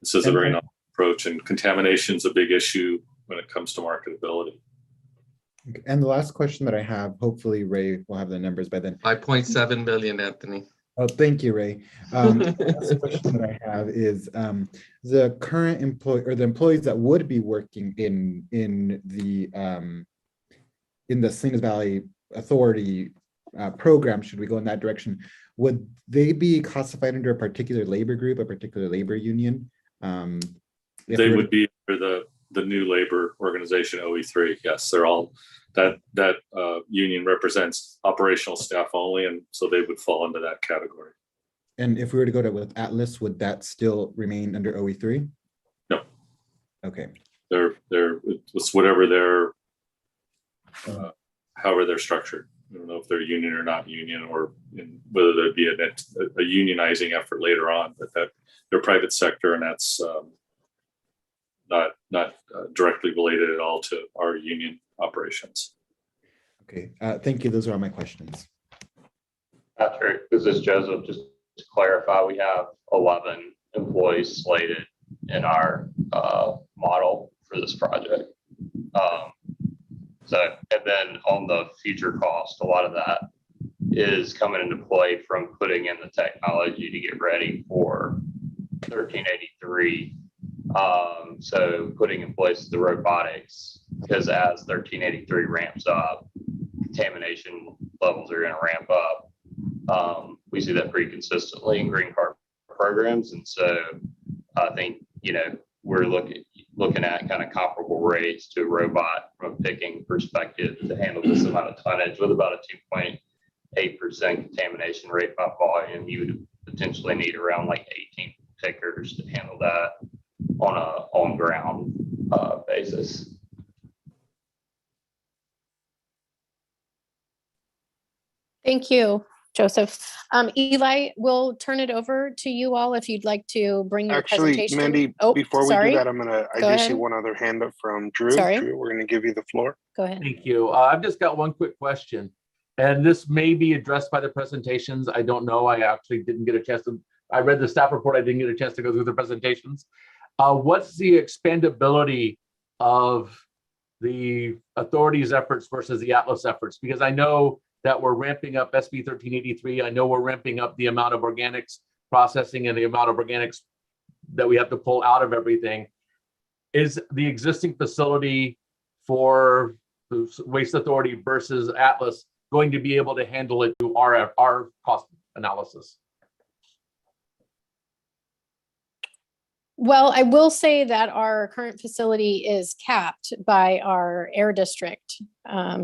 this is a very novel approach, and contamination is a big issue when it comes to marketability. And the last question that I have, hopefully Ray will have the numbers by then. 5.7 million, Anthony. Oh, thank you, Ray. The last question that I have is the current employee or the employees that would be working in the Salinas Valley Authority program, should we go in that direction, would they be classified under a particular labor group, a particular labor union? They would be under the new labor organization, OE3. Yes, they're all that union represents operational staff only, and so they would fall into that category. And if we were to go with Atlas, would that still remain under OE3? No. Okay. It's whatever they're however they're structured. I don't know if they're union or not union, or whether there'd be a unionizing effort later on, but that they're private sector, and that's not directly related at all to our union operations. Okay, thank you. Those are all my questions. Patrick, this is Joseph. Just to clarify, we have 11 employees slated in our model for this project. And then on the future cost, a lot of that is coming into play from putting in the technology to get ready for 1383. So putting in place the robotics, because as 1383 ramps up, contamination levels are going to ramp up. We see that pretty consistently in green card programs. And so I think, we're looking at kind of comparable rates to a robot from a picking perspective to handle this amount of tonnage with about a 2.8% contamination rate by volume. You would potentially need around like 18 pickers to handle that on a on-ground basis. Thank you, Joseph. Eli, we'll turn it over to you all if you'd like to bring your presentation. Mandy, before we do that, I do see one other hand up from Drew. Sorry. Drew, we're going to give you the floor. Go ahead. Thank you. I've just got one quick question, and this may be addressed by the presentations. I don't know. I actually didn't get a chance to. I read the staff report. I didn't get a chance to go through the presentations. What's the expandability of the authority's efforts versus the Atlas efforts? Because I know that we're ramping up SB 1383. I know we're ramping up the amount of organics processing and the amount of organics that we have to pull out of everything. Is the existing facility for the Waste Authority versus Atlas going to be able to handle it through our cost analysis? Well, I will say that our current facility is capped by our air district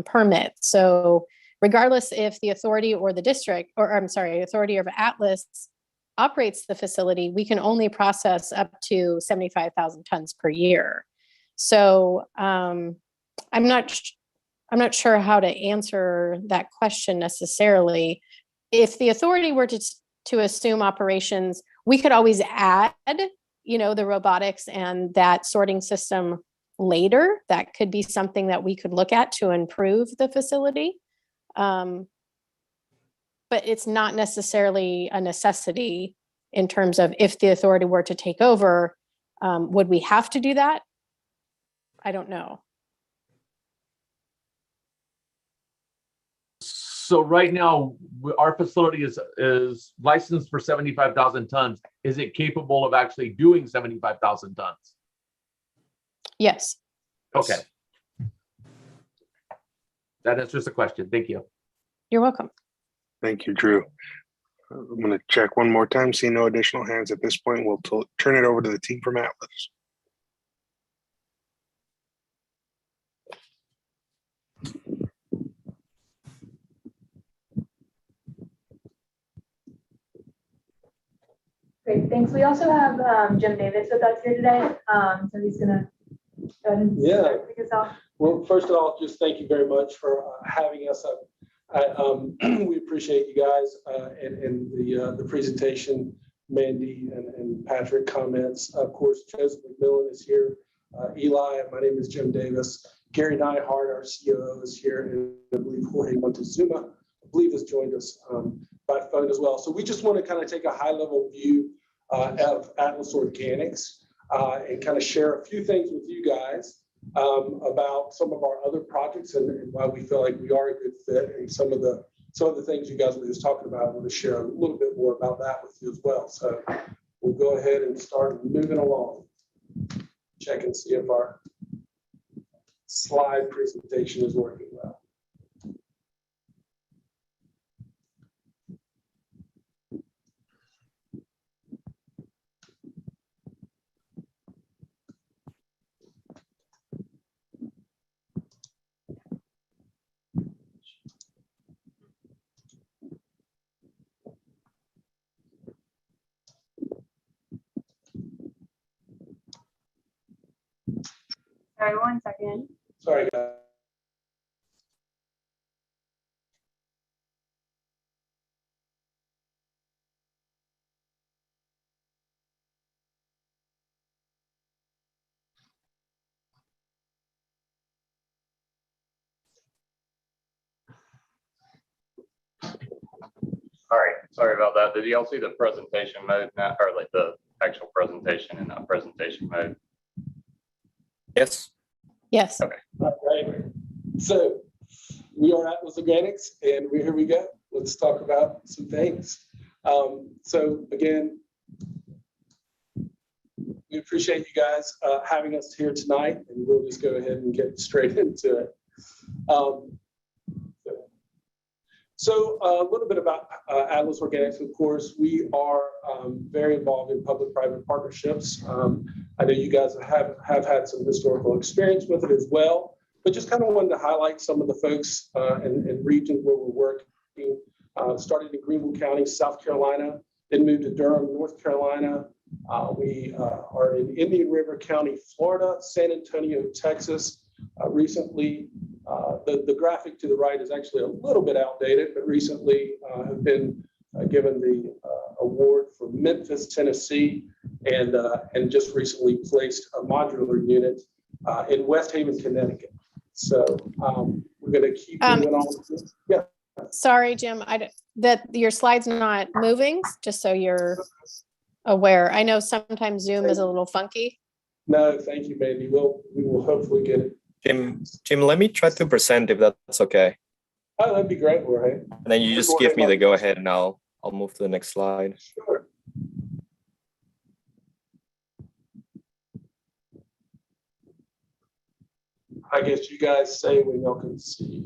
permit. So regardless if the authority or the district, or I'm sorry, authority of Atlas operates the facility, we can only process up to 75,000 tons per year. So I'm not sure how to answer that question necessarily. If the authority were to assume operations, we could always add, the robotics and that sorting system later. That could be something that we could look at to improve the facility. But it's not necessarily a necessity in terms of if the authority were to take over, would we have to do that? I don't know. So right now, our facility is licensed for 75,000 tons. Is it capable of actually doing 75,000 tons? Yes. Okay. That answers the question. Thank you. You're welcome. Thank you, Drew. I'm going to check one more time. See no additional hands at this point. We'll turn it over to the team from Atlas. Great, thanks. We also have Jim Davis with us here today. So he's gonna go ahead and kick us off. Well, first of all, just thank you very much for having us up. We appreciate you guys and the presentation, Mandy and Patrick comments. Of course, Joseph McMillan is here. Eli, my name is Jim Davis. Gary Nyhart, our COO, is here, and I believe Jorge Montezuma, has joined us by phone as well. So we just want to kind of take a high-level view of Atlas Organics and kind of share a few things with you guys about some of our other projects and why we feel like we are a good fit, and some of the things you guys were just talking about. I want to share a little bit more about that with you as well. So we'll go ahead and start moving along. Check and see if our slide presentation is working well. Sorry, 1 second. Sorry, guys. All right, sorry about that. Did y'all see the presentation mode now, or like the actual presentation in that presentation mode? Yes. Yes. Okay. All right. So we are Atlas Organics, and here we go. Let's talk about some things. So again, we appreciate you guys having us here tonight, and we'll just go ahead and get straight into it. So a little bit about Atlas Organics. Of course, we are very involved in public-private partnerships. I know you guys have had some historical experience with it as well, but just kind of wanted to highlight some of the folks and regions where we're working. Started in Greenville County, South Carolina, then moved to Durham, North Carolina. We are in Indian River County, Florida, San Antonio, Texas. Recently, the graphic to the right is actually a little bit outdated, but recently have been given the award for Memphis, Tennessee, and just recently placed a modular unit in West Haven, Connecticut. So we're going to keep moving on. Yeah. Sorry, Jim, that your slide's not moving, just so you're aware. I know sometimes Zoom is a little funky. No, thank you, Mandy. We will hopefully get it. Jim, let me try to present if that's okay. Oh, that'd be great, Jorge. And then you just give me the go ahead, and I'll move to the next slide. Sure. I guess you guys say when y'all can see.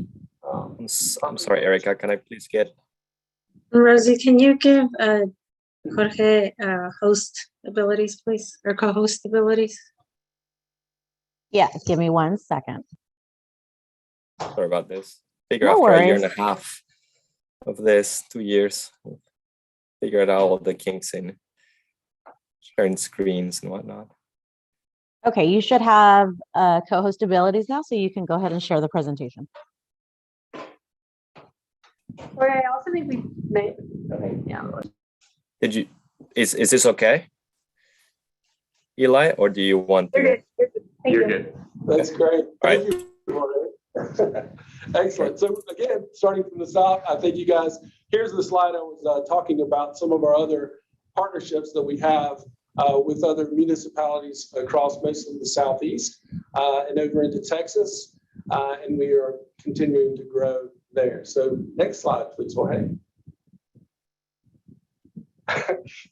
I'm sorry, Erica. Can I please get? Rosie, can you give Jorge host abilities, please, or co-host abilities? Yeah, give me 1 second. Sorry about this. figure No after a year and worries. a half of this, 2 years, figured out all the kinks in sharing screens and whatnot. Okay, you should have co-host abilities now, so you can go ahead and share the presentation. Or I also think we may, okay, yeah. Did you, is this okay? Eli, or do you want to? You're good. Thank You're you. good. That's great. All right. Thank you. Jorge. Excellent. So again, starting from the top, I think you guys, here's the slide I was talking about some of our other partnerships that we have with other municipalities across mostly the Southeast and over into Texas. And we are continuing to grow there. So next slide, please, Jorge.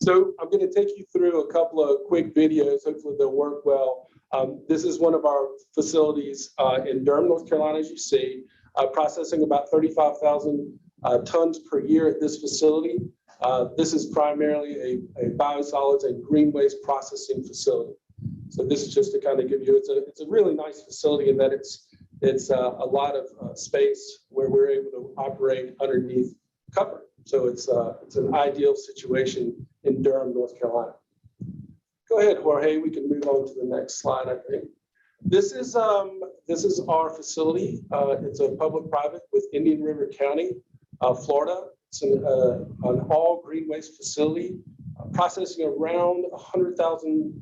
So I'm going to take you through a couple of quick videos. Hopefully they'll work well. This is one of our facilities in Durham, North Carolina, as you see, processing about 35,000 tons per year at this facility. This is primarily a biosolids and green waste processing facility. So this is just to kind of give you, it's a really nice facility in that it's a lot of space where we're able to operate underneath cover. So it's an ideal situation in Durham, North Carolina. Go ahead, Jorge. We can move on to the next slide, I think. This is our facility. It's a public-private with Indian River County, Florida. It's an all green waste facility, processing around 100,000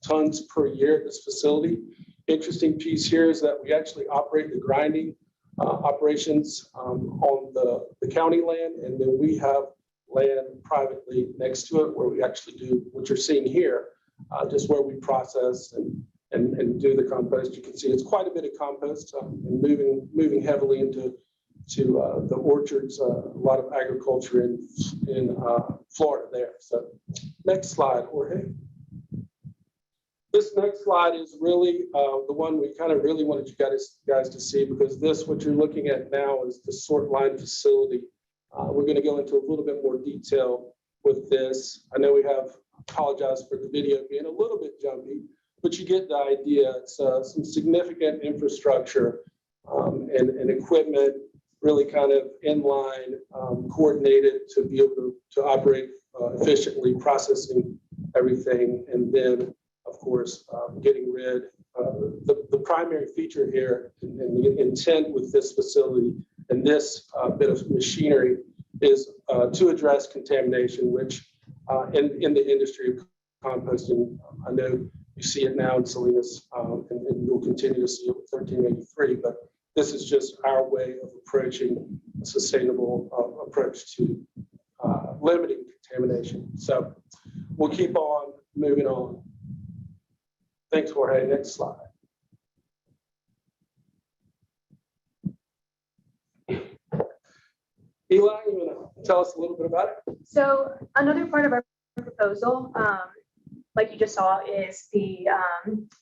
tons per year at this facility. Interesting piece here is that we actually operate the grinding operations on the county land, and then we have land privately next to it where we actually do what you're seeing here, just where we process and do the compost. You can see it's quite a bit of compost and moving heavily into the orchards, a lot of agriculture in Florida there. So next slide, Jorge. This next slide is really the one we kind of really wanted you guys to see, because what you're looking at now is the sort line facility. We're going to go into a little bit more detail with this. I know we apologize for the video being a little bit jumpy, but you get the idea. It's some significant infrastructure and equipment really kind of in line, coordinated to be able to operate efficiently, processing everything, and then of course, getting rid. The primary feature here and the intent with this facility and this bit of machinery is to address contamination, which in the industry of composting, I know you see it now in Salinas, and you'll continue to see it with 1383, but this is just our way of approaching a sustainable approach to limiting contamination. So we'll keep on moving on. Thanks, Jorge. Next slide. Eli, you want to tell us a little bit about it? So another part of our proposal, like you just saw, is the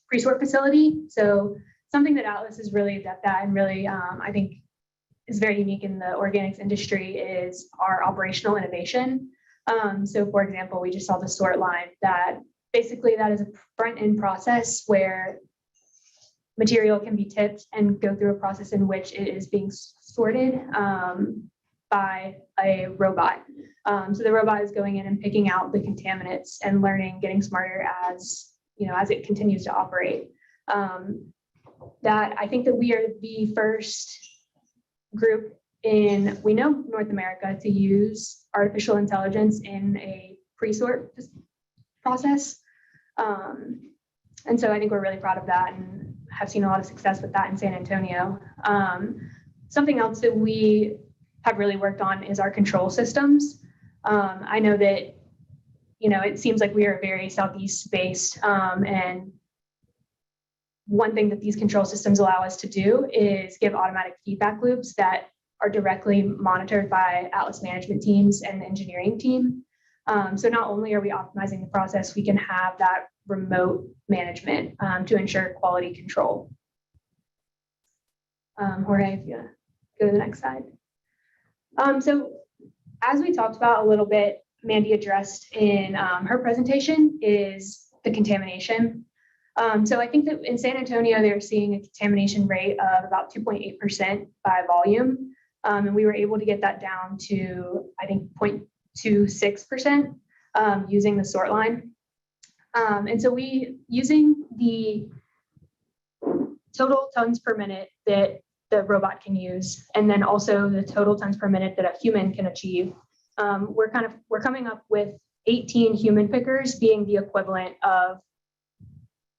pre-sort facility. So something that Atlas is really adept at and really, I think, is very unique in the organics industry is our operational innovation. So for example, we just saw the sort line that basically that is a front-end process where material can be tipped and go through a process in which it is being sorted by a robot. So the robot is going in and picking out the contaminants and learning, getting smarter as it continues to operate. That I think that we are the first group in North America to use artificial intelligence in a pre-sort process. And so I think we're really proud of that and have seen a lot of success with that in San Antonio. Something else that we have really worked on is our control systems. I know that, it seems like we are very Southeast based, and one thing that these control systems allow us to do is give automatic feedback loops that are directly monitored by Atlas management teams and the engineering team. So not only are we optimizing the process, we can have that remote management to ensure quality control. Jorge, if you go to the next slide. So as we talked about a little bit, Mandy addressed in her presentation is the contamination. So I think that in San Antonio, they're seeing a contamination rate of about 2.8% by volume. And we were able to get that down to, I think, 0.26% using the sort line. And so using the total tons per minute that the robot can use, and then also the total tons per minute that a human can achieve, we're coming up with 18 human pickers being the equivalent of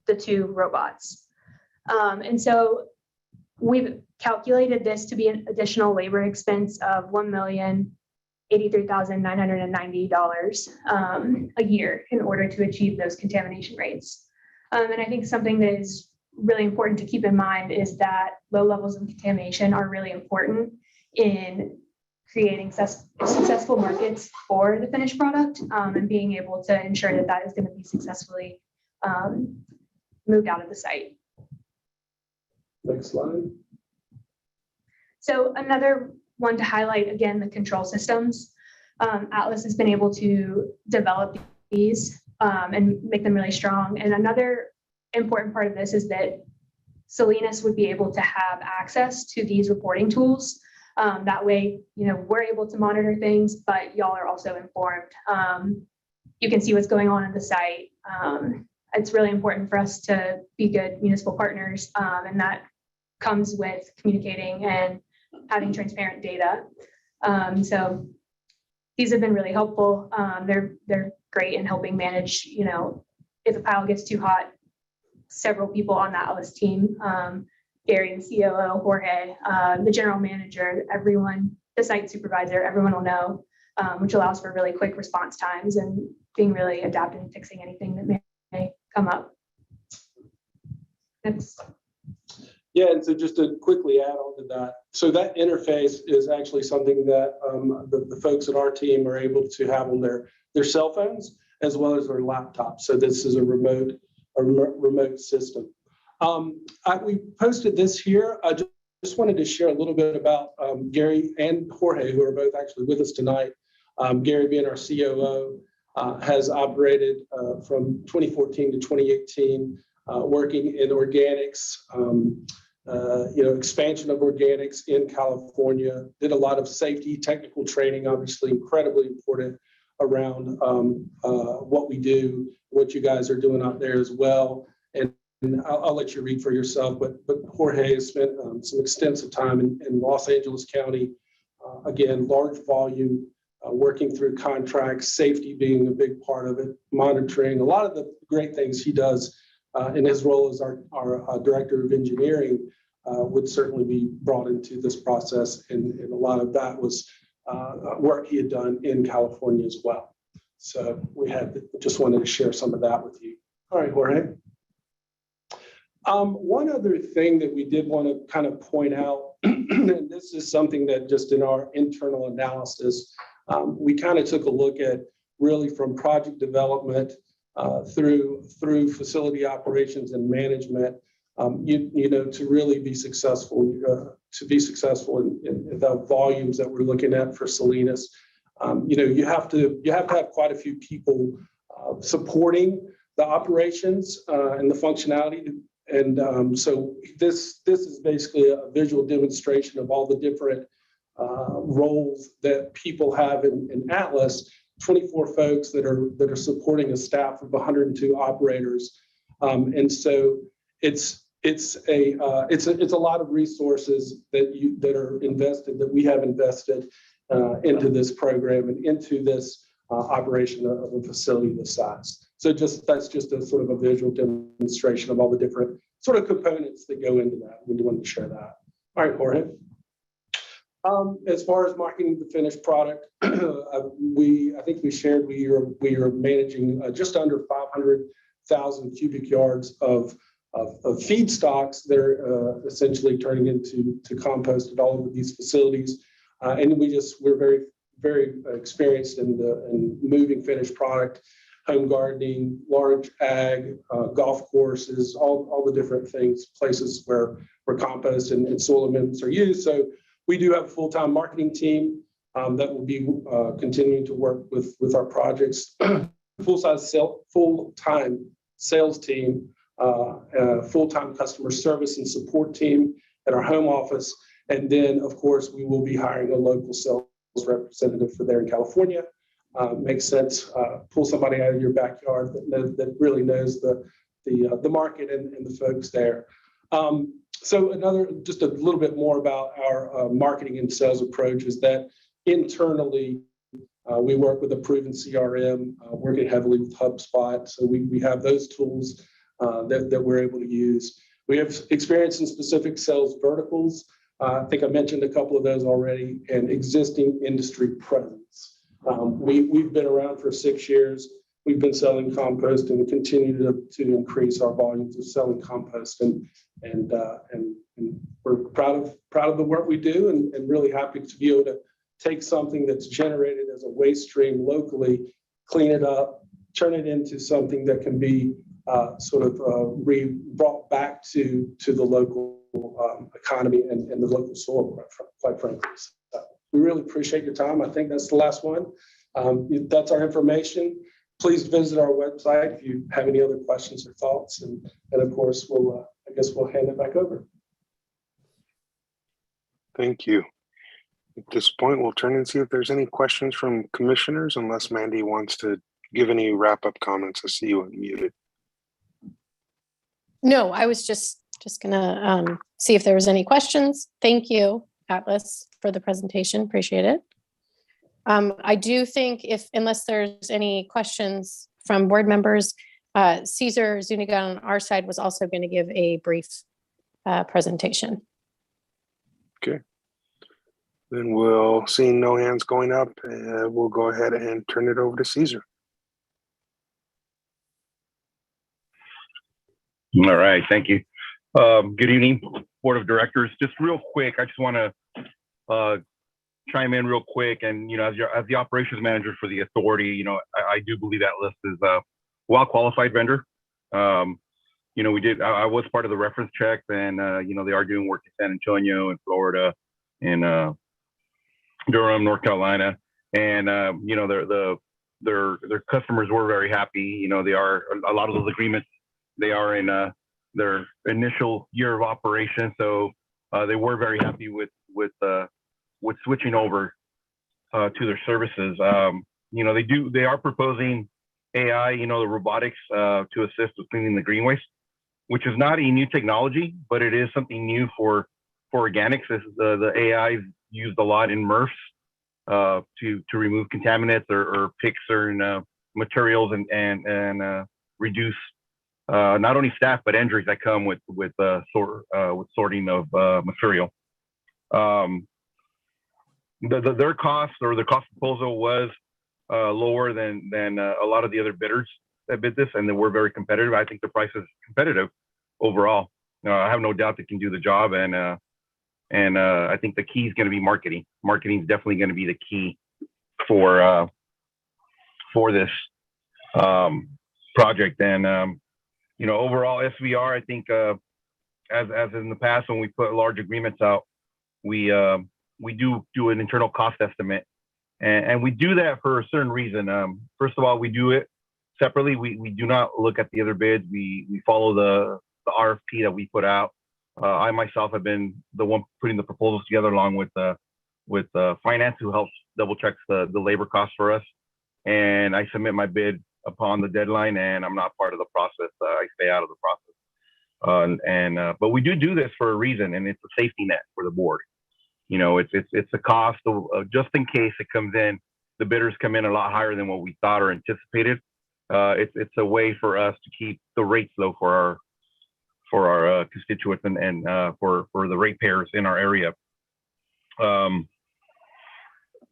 the 2 robots. And so we've calculated this to be an additional labor expense of $1,083,990 a year in order to achieve those contamination rates. And I think something that is really important to keep in mind is that low levels of contamination are really important in creating successful markets for the finished product, and being able to ensure that that is going to be successfully moved out of the site. Next slide. So another one to highlight, again, the control systems. Atlas has been able to develop these and make them really strong. And another important part of this is that Salinas would be able to have access to these reporting tools. That way, we're able to monitor things, but y'all are also informed. You can see what's going on at the site. It's really important for us to be good municipal partners, and that comes with communicating and having transparent data. So these have been really helpful. They're great in helping manage, if a pile gets too hot, several people on that Atlas team, Gary, the COO, Jorge, the general manager, everyone, the site supervisor, everyone will know, which allows for really quick response times and being really adaptive and fixing anything that may come up. Yeah, and so just to quickly add on to that, so that interface is actually something that the folks at our team are able to have on their cell phones as well as their laptops. So this is a remote system. We posted this here. I just wanted to share a little bit about Gary and Jorge, who are both actually with us tonight. Gary, being our COO, has operated from 2014 to 2018, working in organics, expansion of organics in California, did a lot of safety, technical training, obviously incredibly important around what we do, what you guys are doing out there as well. And I'll let you read for yourself, but Jorge has spent some extensive time in Los Angeles County, again, large volume, working through contracts, safety being a big part of it, monitoring, a lot of the great things he does in his role as our director of engineering would certainly be brought into this process. And a lot of that was work he had done in California as well. So just wanted to share some of that with you. All right, Jorge. One other thing that we did want to kind of point out, and this is something that just in our internal analysis, we kind of took a look at really from project development through facility operations and management, to really be successful, in the volumes that we're looking at for Salinas. You have to have quite a few people supporting the operations and the functionality. And so this is basically a visual demonstration of all the different roles that people have in Atlas. 24 folks that are supporting a staff of 102 operators, and so it's a lot of resources that are invested, that we have invested into this program and into this operation of a facility this size. So that's just a sort of a visual demonstration of all the different sort of components that go into that. We wanted to share that. All right, Jorge. As far as marketing the finished product, I think we shared we are managing just under 500,000 cubic yards of feedstocks that are essentially turning into compost at all of these facilities, and we're very, very experienced in moving finished product, home gardening, large ag, golf courses, all the different things, places where compost and soil amendments are used. So we do have a full-time marketing team that will be continuing to work with our projects. Full-time sales team a full-time customer service and support team at our home office. And then, of course, we will be hiring a local sales representative for there in California. Makes sense. Pull somebody out of your backyard that really knows the market and the folks there. So just a little bit more about our marketing and sales approach is that internally, we work with a proven CRM, working heavily with HubSpot. So we have those tools that we're able to use. We have experience in specific sales verticals. I think I mentioned a couple of those already, and existing industry presence. We've been around for 6 years. We've been selling compost, and we continue to increase our volumes of selling compost. And we're proud of the work we do, and really happy to be able to take something that's generated as a waste stream locally, clean it up, turn it into something that can be brought back to the local economy and the local soil, quite frankly. So we really appreciate your time. I think that's the last one. That's our information. Please visit our website if you have any other questions or thoughts. And of course, I guess we'll hand it back over. Thank you. At this point, we'll turn and see if there's any questions from commissioners, unless Mandy wants to give any wrap-up comments. I see you unmuted. No, I was just gonna see if there was any questions. Thank you, Atlas, for the presentation. Appreciate it. I do think unless there's any questions from board members, Cesar Zuniga on our side was also going to give a brief presentation. Okay. Then we'll see no hands going up, and we'll go ahead and turn it over to Cesar. All right, thank you. Good evening, Board of Directors. Just real quick, I just want to chime in real quick. And as the operations manager for the authority, I do believe that list is a well-qualified vendor. I was part of the reference check, and they are doing work in San Antonio and Florida and Durham, North Carolina, and their customers were very happy. They are a lot of those agreements. They are in their initial year of operation, so they were very happy with switching over to their services. They are proposing AI, the robotics to assist with cleaning the green waste, which is not a new technology, but it is something new for organics. The AI is used a lot in MRFs to remove contaminants or pick certain materials and reduce not only staff but injuries that come with sorting of material. Their cost or the cost proposal was lower than a lot of the other bidders that bid this, and they were very competitive. I think the price is competitive overall. I have no doubt they can do the job, and I think the key is going to be marketing. Marketing is definitely going to be the key for this project. And overall SVR, I think as in the past when we put large agreements out, we do an internal cost estimate, and we do that for a certain reason. First of all, we do it separately. We do not look at the other bids. We follow the RFP that we put out. I myself have been the one putting the proposals together along with finance, who helps double check the labor costs for us. And I submit my bid upon the deadline, and I'm not part of the process. I stay out of the process. But we do this for a reason, and it's a safety net for the board. It's a cost of, just in case it comes in, the bidders come in a lot higher than what we thought or anticipated. It's a way for us to keep the rates low for our constituents and for the ratepayers in our area. So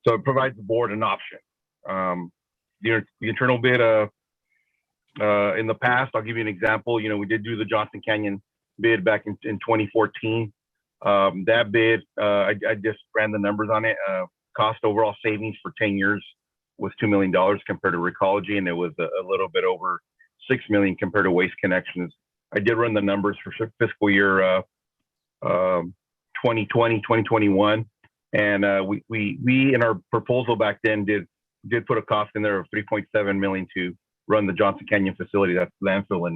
it provides the board an option. The internal bid in the past, I'll give you an example. We did do the Johnson Canyon bid back in 2014. That bid, I just ran the numbers on it. Cost overall savings for 10 years was $2 million compared to Recology, and it was a little bit over $6 million compared to Waste Connections. I did run the numbers for fiscal year 2020, 2021, and we in our proposal back then did put a cost in there of $3.7 million to run the Johnson Canyon facility. That's landfill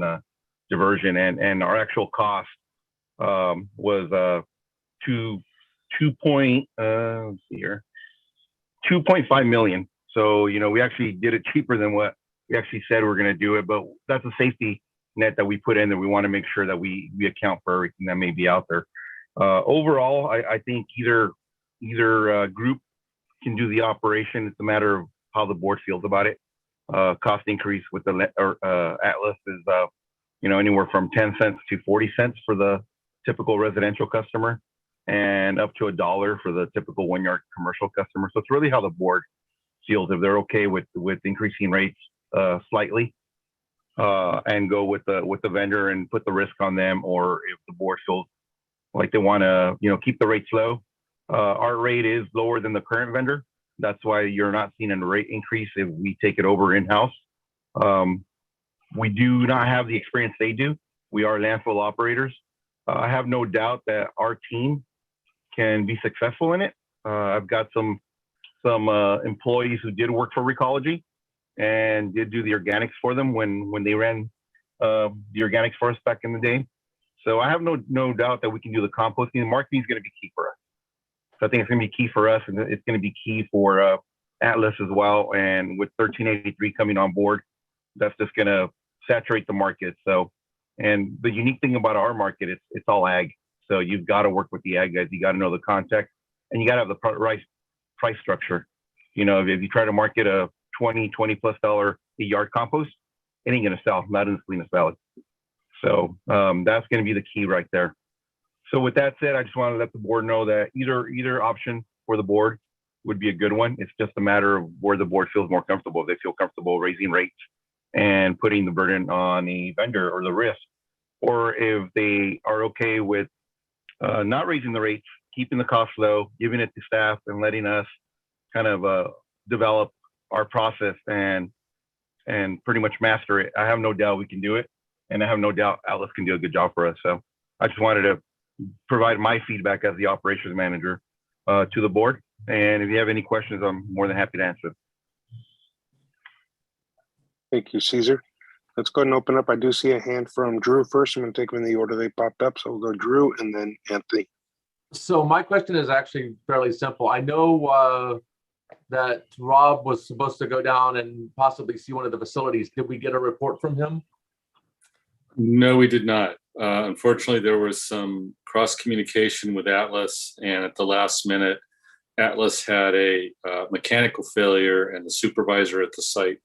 diversion, and our actual cost was 2.5 million. So we actually did it cheaper than what we actually said we we're going to do it, but that's a safety net that we put in that we want to make sure that we account for everything that may be out there. Overall, I think either group can do the operation. It's a matter of how the board feels about it. Cost increase with the Atlas is anywhere from 10 cents to 40 cents for the typical residential customer, and up to $1 for the typical 1 yard commercial customer. So it's really how the board feels, if they're okay with increasing rates slightly, and go with the vendor and put the risk on them, or if the board feels like they want to keep the rates low. Our rate is lower than the current vendor. That's why you're not seeing a rate increase if we take it over in-house. We do not have the experience they do. We are landfill operators. I have no doubt that our team can be successful in it. I've got some employees who did work for Recology and did do the organics for them when they ran the organics for us back in the day. So I have no doubt that we can do the composting. The marketing is going to be key for us. So I think it's going to be key for us, and it's going to be key for Atlas as well. And with 1383 coming on board, that's just going to saturate the market. So, and the unique thing about our market, it's all ag. So you've got to work with the ag guys. You got to know the context, and you got to have the right price structure. If you try to market a $20+ a yard compost, it ain't going to sell, not in the Salinas Valley. So that's going to be the key right there. So with that said, I just want to let the board know that either option for the board would be a good one. It's just a matter of where the board feels more comfortable. If they feel comfortable raising rates and putting the burden on the vendor or the risk, or if they are okay with not raising the rates, keeping the cost low, giving it to staff, and letting us kind of develop our process and pretty much master it. I have no doubt we can do it, and I have no doubt Atlas can do a good job for us. So I just wanted to provide my feedback as the operations manager to the board. And if you have any questions, I'm more than happy to answer. Thank you, Caesar. Let's go ahead and open up. I do see a hand from Drew first. I'm going to take them in the order they popped up. So we'll go Drew and then Anthony. So my question is actually fairly simple. I know that Rob was supposed to go down and possibly see one of the facilities. Did we get a report from him? No, we did not. Unfortunately, there was some cross communication with Atlas, and at the last minute, Atlas had a mechanical failure, and the supervisor at the site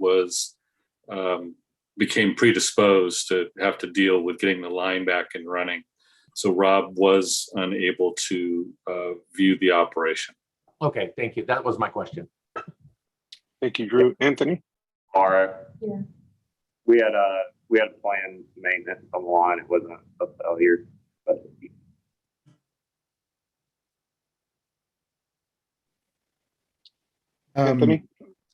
became predisposed to have to deal with getting the line back and running. So Rob was unable to view the operation. Okay, thank you. That was my question. Thank you, Drew. Anthony? All right. Yeah. We had planned maintenance on the line. It wasn't a failure. But Anthony?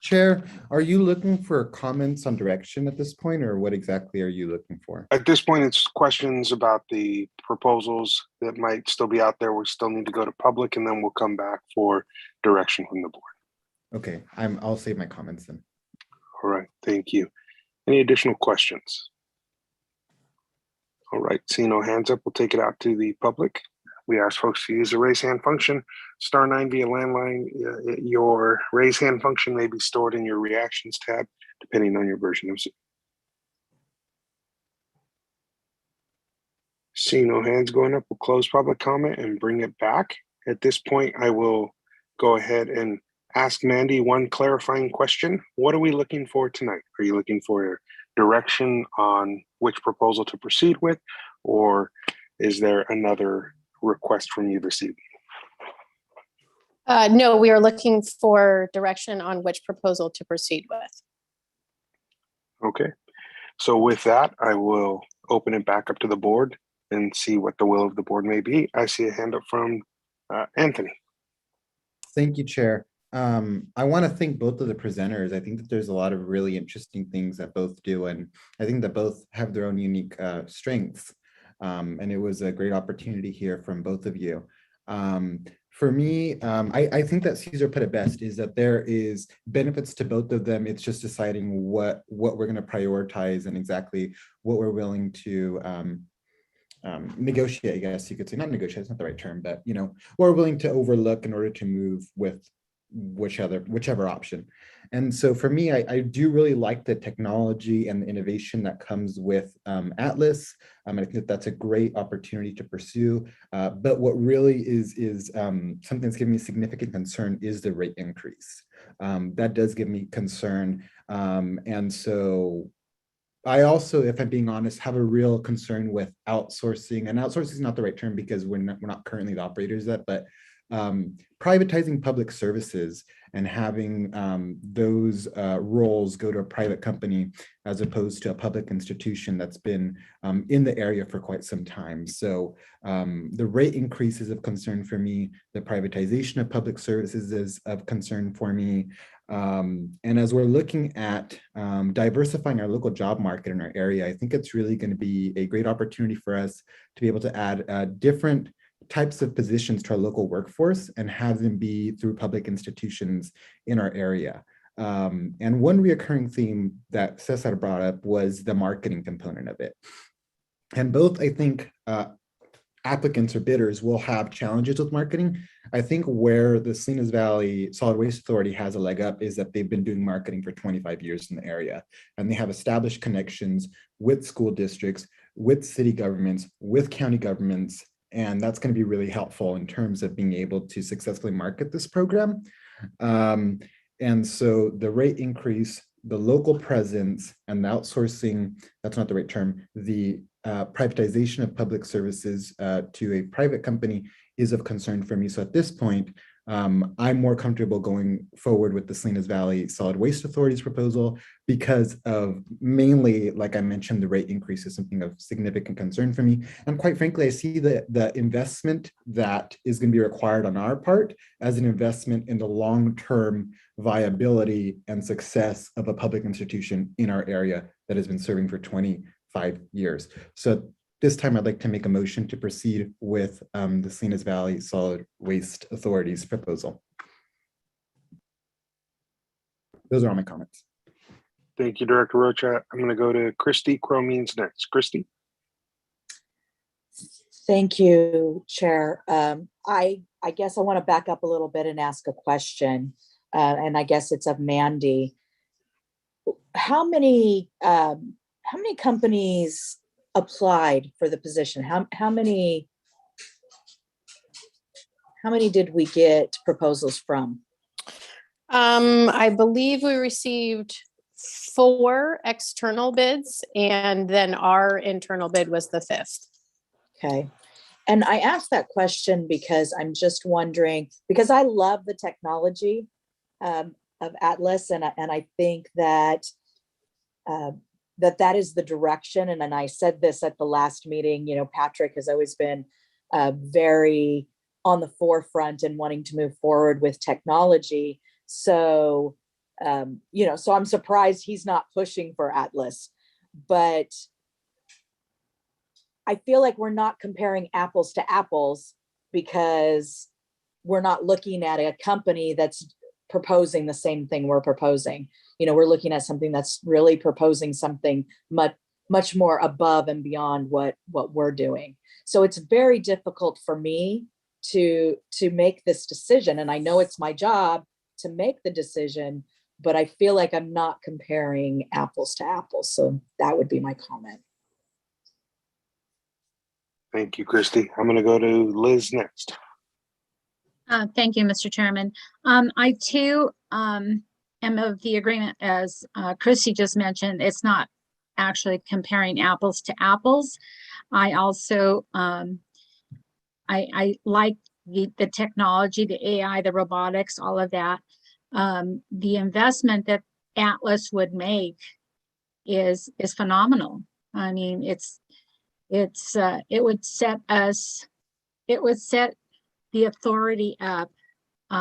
Chair, are you looking for comments on direction at this point, or what exactly are you looking for? At this point, it's questions about the proposals that might still be out there. We still need to go to public, and then we'll come back for direction from the board. Okay, I'll save my comments then. All right, thank you. Any additional questions? All right, seeing no hands up, we'll take it out to the public. We ask folks to use the raise hand function, *9 via landline. Your raise hand function may be stored in your reactions tab, depending on your version of Zoom. Seeing no hands going up, we'll close public comment and bring it back. At this point, I will go ahead and ask Mandy one clarifying question. What are we looking for tonight? Are you looking for direction on which proposal to proceed with, or is there another request from you this evening? No, we are looking for direction on which proposal to proceed with. Okay, so with that, I will open it back up to the board and see what the will of the board may be. I see a hand up from Anthony. Thank you, Chair. I want to thank both of the presenters. I think that there's a lot of really interesting things that both do, and I think that both have their own unique strengths. And it was a great opportunity here from both of you. For me, I think that Caesar put it best, is that there is benefits to both of them. It's just deciding what we're going to prioritize and exactly what we're willing to negotiate, I guess you could say. Not negotiate, it's not the right term, but what we're willing to overlook in order to move with whichever option. And so for me, I do really like the technology and the innovation that comes with Atlas. I think that that's a great opportunity to pursue. But what really is something that's giving me significant concern is the rate increase. That does give me concern. And so I also, if I'm being honest, have a real concern with outsourcing. And outsourcing is not the right term because we're not currently the operators yet, but privatizing public services and having those roles go to a private company as opposed to a public institution that's been in the area for quite some time. So the rate increase is of concern for me. The privatization of public services is of concern for me. And as we're looking at diversifying our local job market in our area, I think it's really going to be a great opportunity for us to be able to add different types of positions to our local workforce and have them be through public institutions in our area. And one reoccurring theme that Cesar brought up was the marketing component of it. And both, I think, applicants or bidders will have challenges with marketing. I think where the Salinas Valley Solid Waste Authority has a leg up is that they've been doing marketing for 25 years in the area, and they have established connections with school districts, with city governments, with county governments, and that's going to be really helpful in terms of being able to successfully market this program. And so the rate increase, the local presence, and the outsourcing, that's not the right term, the privatization of public services to a private company is of concern for me. So at this point, I'm more comfortable going forward with the Salinas Valley Solid Waste Authority's proposal because of mainly, like I mentioned, the rate increase is something of significant concern for me. And quite frankly, I see the investment that is going to be required on our part as an investment in the long-term viability and success of a public institution in our area that has been serving for 25 years. So this time I'd like to make a motion to proceed with the Salinas Valley Solid Waste Authority's proposal. Those are all my comments. Thank you, Director Rocha. I'm going to go to Christy Cromines next. Christy. Thank you, Chair. I guess I want to back up a little bit and ask a question, and I guess it's of Mandy. How many companies applied for the position? How many did we get proposals from? I believe we received 4 external bids, and then our internal bid was the 5th. Okay. And I asked that question because I'm just wondering, because I love the technology of Atlas, and I think that that is the direction. And I said this at the last meeting, Patrick has always been very on the forefront and wanting to move forward with technology. So, so I'm surprised he's not pushing for Atlas, but I feel like we're not comparing apples to apples because we're not looking at a company that's proposing the same thing we're proposing. We're looking at something that's really proposing something much more above and beyond what we're doing. So it's very difficult for me to make this decision. And I know it's my job to make the decision, but I feel like I'm not comparing apples to apples. So that would be my comment. Thank you, Christy. I'm going to go to Liz next. Thank you, Mr. Chairman. I too am of the agreement, as Christy just mentioned, it's not actually comparing apples to apples. I also, I like the technology, the AI, the robotics, all of that. The investment that Atlas would make is phenomenal. I mean, it would set the authority up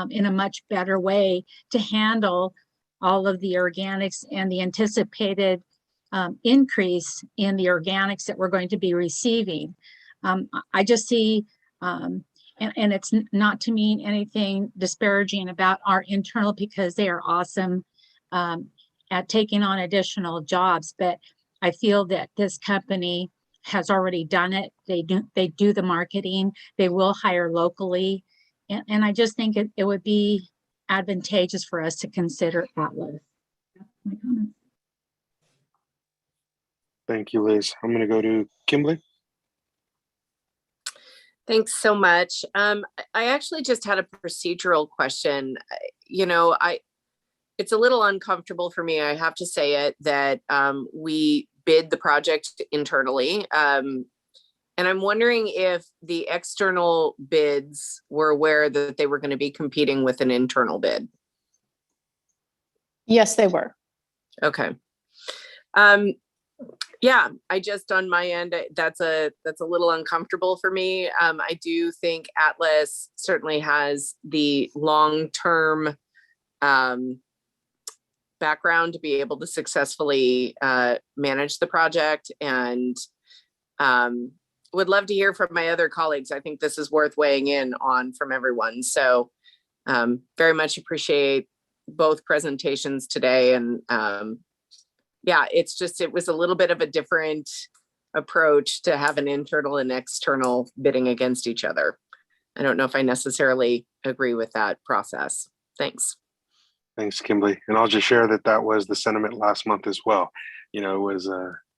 in a much better way to handle all of the organics and the anticipated increase in the organics that we're going to be receiving. I just see and it's not to mean anything disparaging about our internal, because they are awesome at taking on additional jobs. But I feel that this company has already done it. They do the marketing. They will hire locally. And I just think it would be advantageous for us to consider Atlas. That's my comment. Thank you, Liz. I'm going to go to Kimberly. Thanks so much. I actually just had a procedural question. It's a little uncomfortable for me, I have to say it, that we bid the project internally. And I'm wondering if the external bids were aware that they were going to be competing with an internal bid. Yes, they were. Okay. Yeah, I just, on my end, that's a little uncomfortable for me. I do think Atlas certainly has the long-term background to be able to successfully manage the project, and would love to hear from my other colleagues. I think this is worth weighing in on from everyone. So very much appreciate both presentations today. And yeah, it was a little bit of a different approach to have an internal and external bidding against each other. I don't know if I necessarily agree with that process. Thanks. Thanks, Kimberly. And I'll just share that was the sentiment last month as well. It was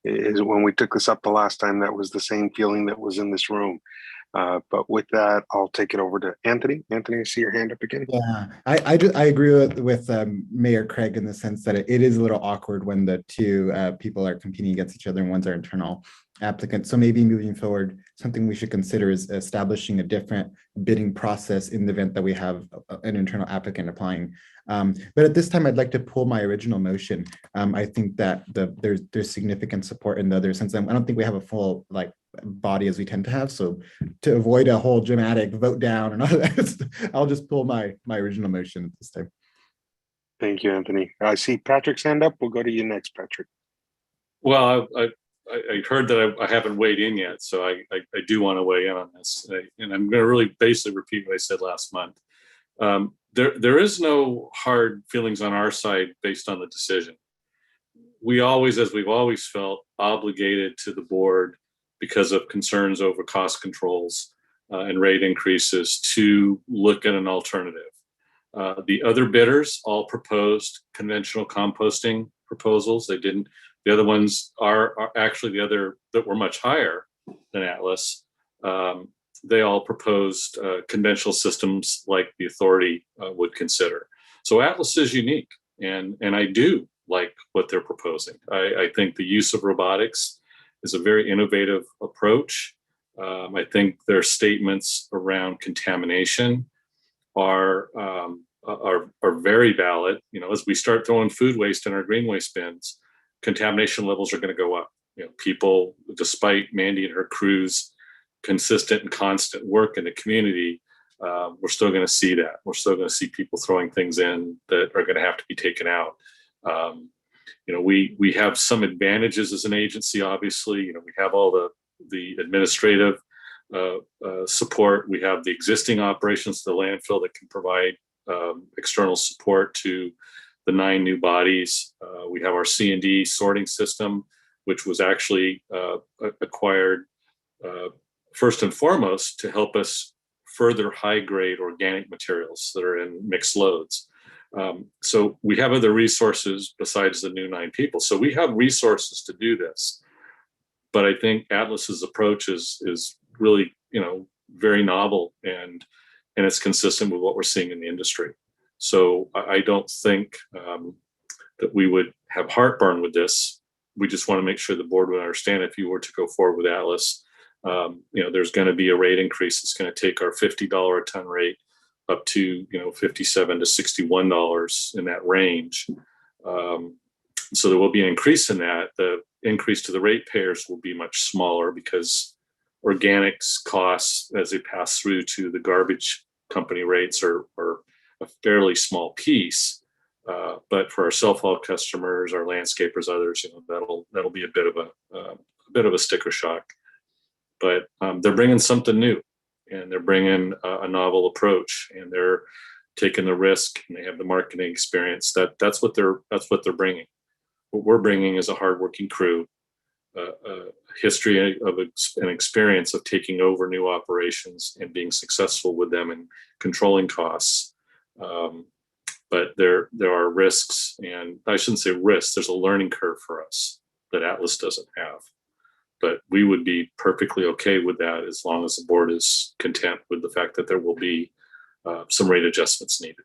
when we took this up the last time, that was the same feeling that was in this room. But with that, I'll take it over to Anthony. Anthony, I see your hand up again. Yeah, I agree with Mayor Craig in the sense that it is a little awkward when the two people are competing against each other and one's our internal applicant. So maybe moving forward, something we should consider is establishing a different bidding process in the event that we have an internal applicant applying. But at this time, I'd like to pull my original motion. I think that there's significant support in the other sense. I don't think we have a full body as we tend to have. So to avoid a whole dramatic vote down and all that, I'll just pull my original motion at this time. Thank you, Anthony. I see Patrick's hand up. We'll go to you next, Patrick. Well, I heard that I haven't weighed in yet, so I do want to weigh in on this. And I'm going to really basically repeat what I said last month. There is no hard feelings on our side based on the decision. We always, as we've always felt, obligated to the board because of concerns over cost controls and rate increases to look at an alternative. The other bidders all proposed conventional composting proposals. They didn't. The other ones are actually the other that were much higher than Atlas. They all proposed conventional systems like the authority would consider. So Atlas is unique, and I do like what they're proposing. I think the use of robotics is a very innovative approach. I think their statements around contamination are very valid. As we start throwing food waste in our green waste bins, contamination levels are going to go up. People, despite Mandy and her crew's consistent and constant work in the community, we're still going to see that. We're still going to see people throwing things in that are going to have to be taken out. We have some advantages as an agency. Obviously, we have all the administrative support. We have the existing operations, the landfill that can provide external support to the 9 new bodies. We have our C&D sorting system, which was actually acquired first and foremost to help us further high-grade organic materials that are in mixed loads. So we have other resources besides the new 9 people. So we have resources to do this. But I think Atlas's approach is really, very novel and it's consistent with what we're seeing in the industry. So I don't think that we would have heartburn with this. We just want to make sure the board would understand if you were to go forward with Atlas, there's going to be a rate increase. It's going to take our $50 a ton rate up to $57 to $61 in that range. So there will be an increase in that. The increase to the ratepayers will be much smaller because organics costs as they pass through to the garbage company rates are a fairly small piece. But for our self-haul customers, our landscapers, others, that'll be a bit of a sticker shock. But they're bringing something new, and they're bringing a novel approach, and they're taking the risk, and they have the marketing experience. That's what they're bringing. What we're bringing is a hardworking crew, a history of an experience of taking over new operations and being successful with them and controlling costs. But there are risks, and I shouldn't say risks. There's a learning curve for us that Atlas doesn't have. But we would be perfectly okay with that as long as the board is content with the fact that there will be some rate adjustments needed.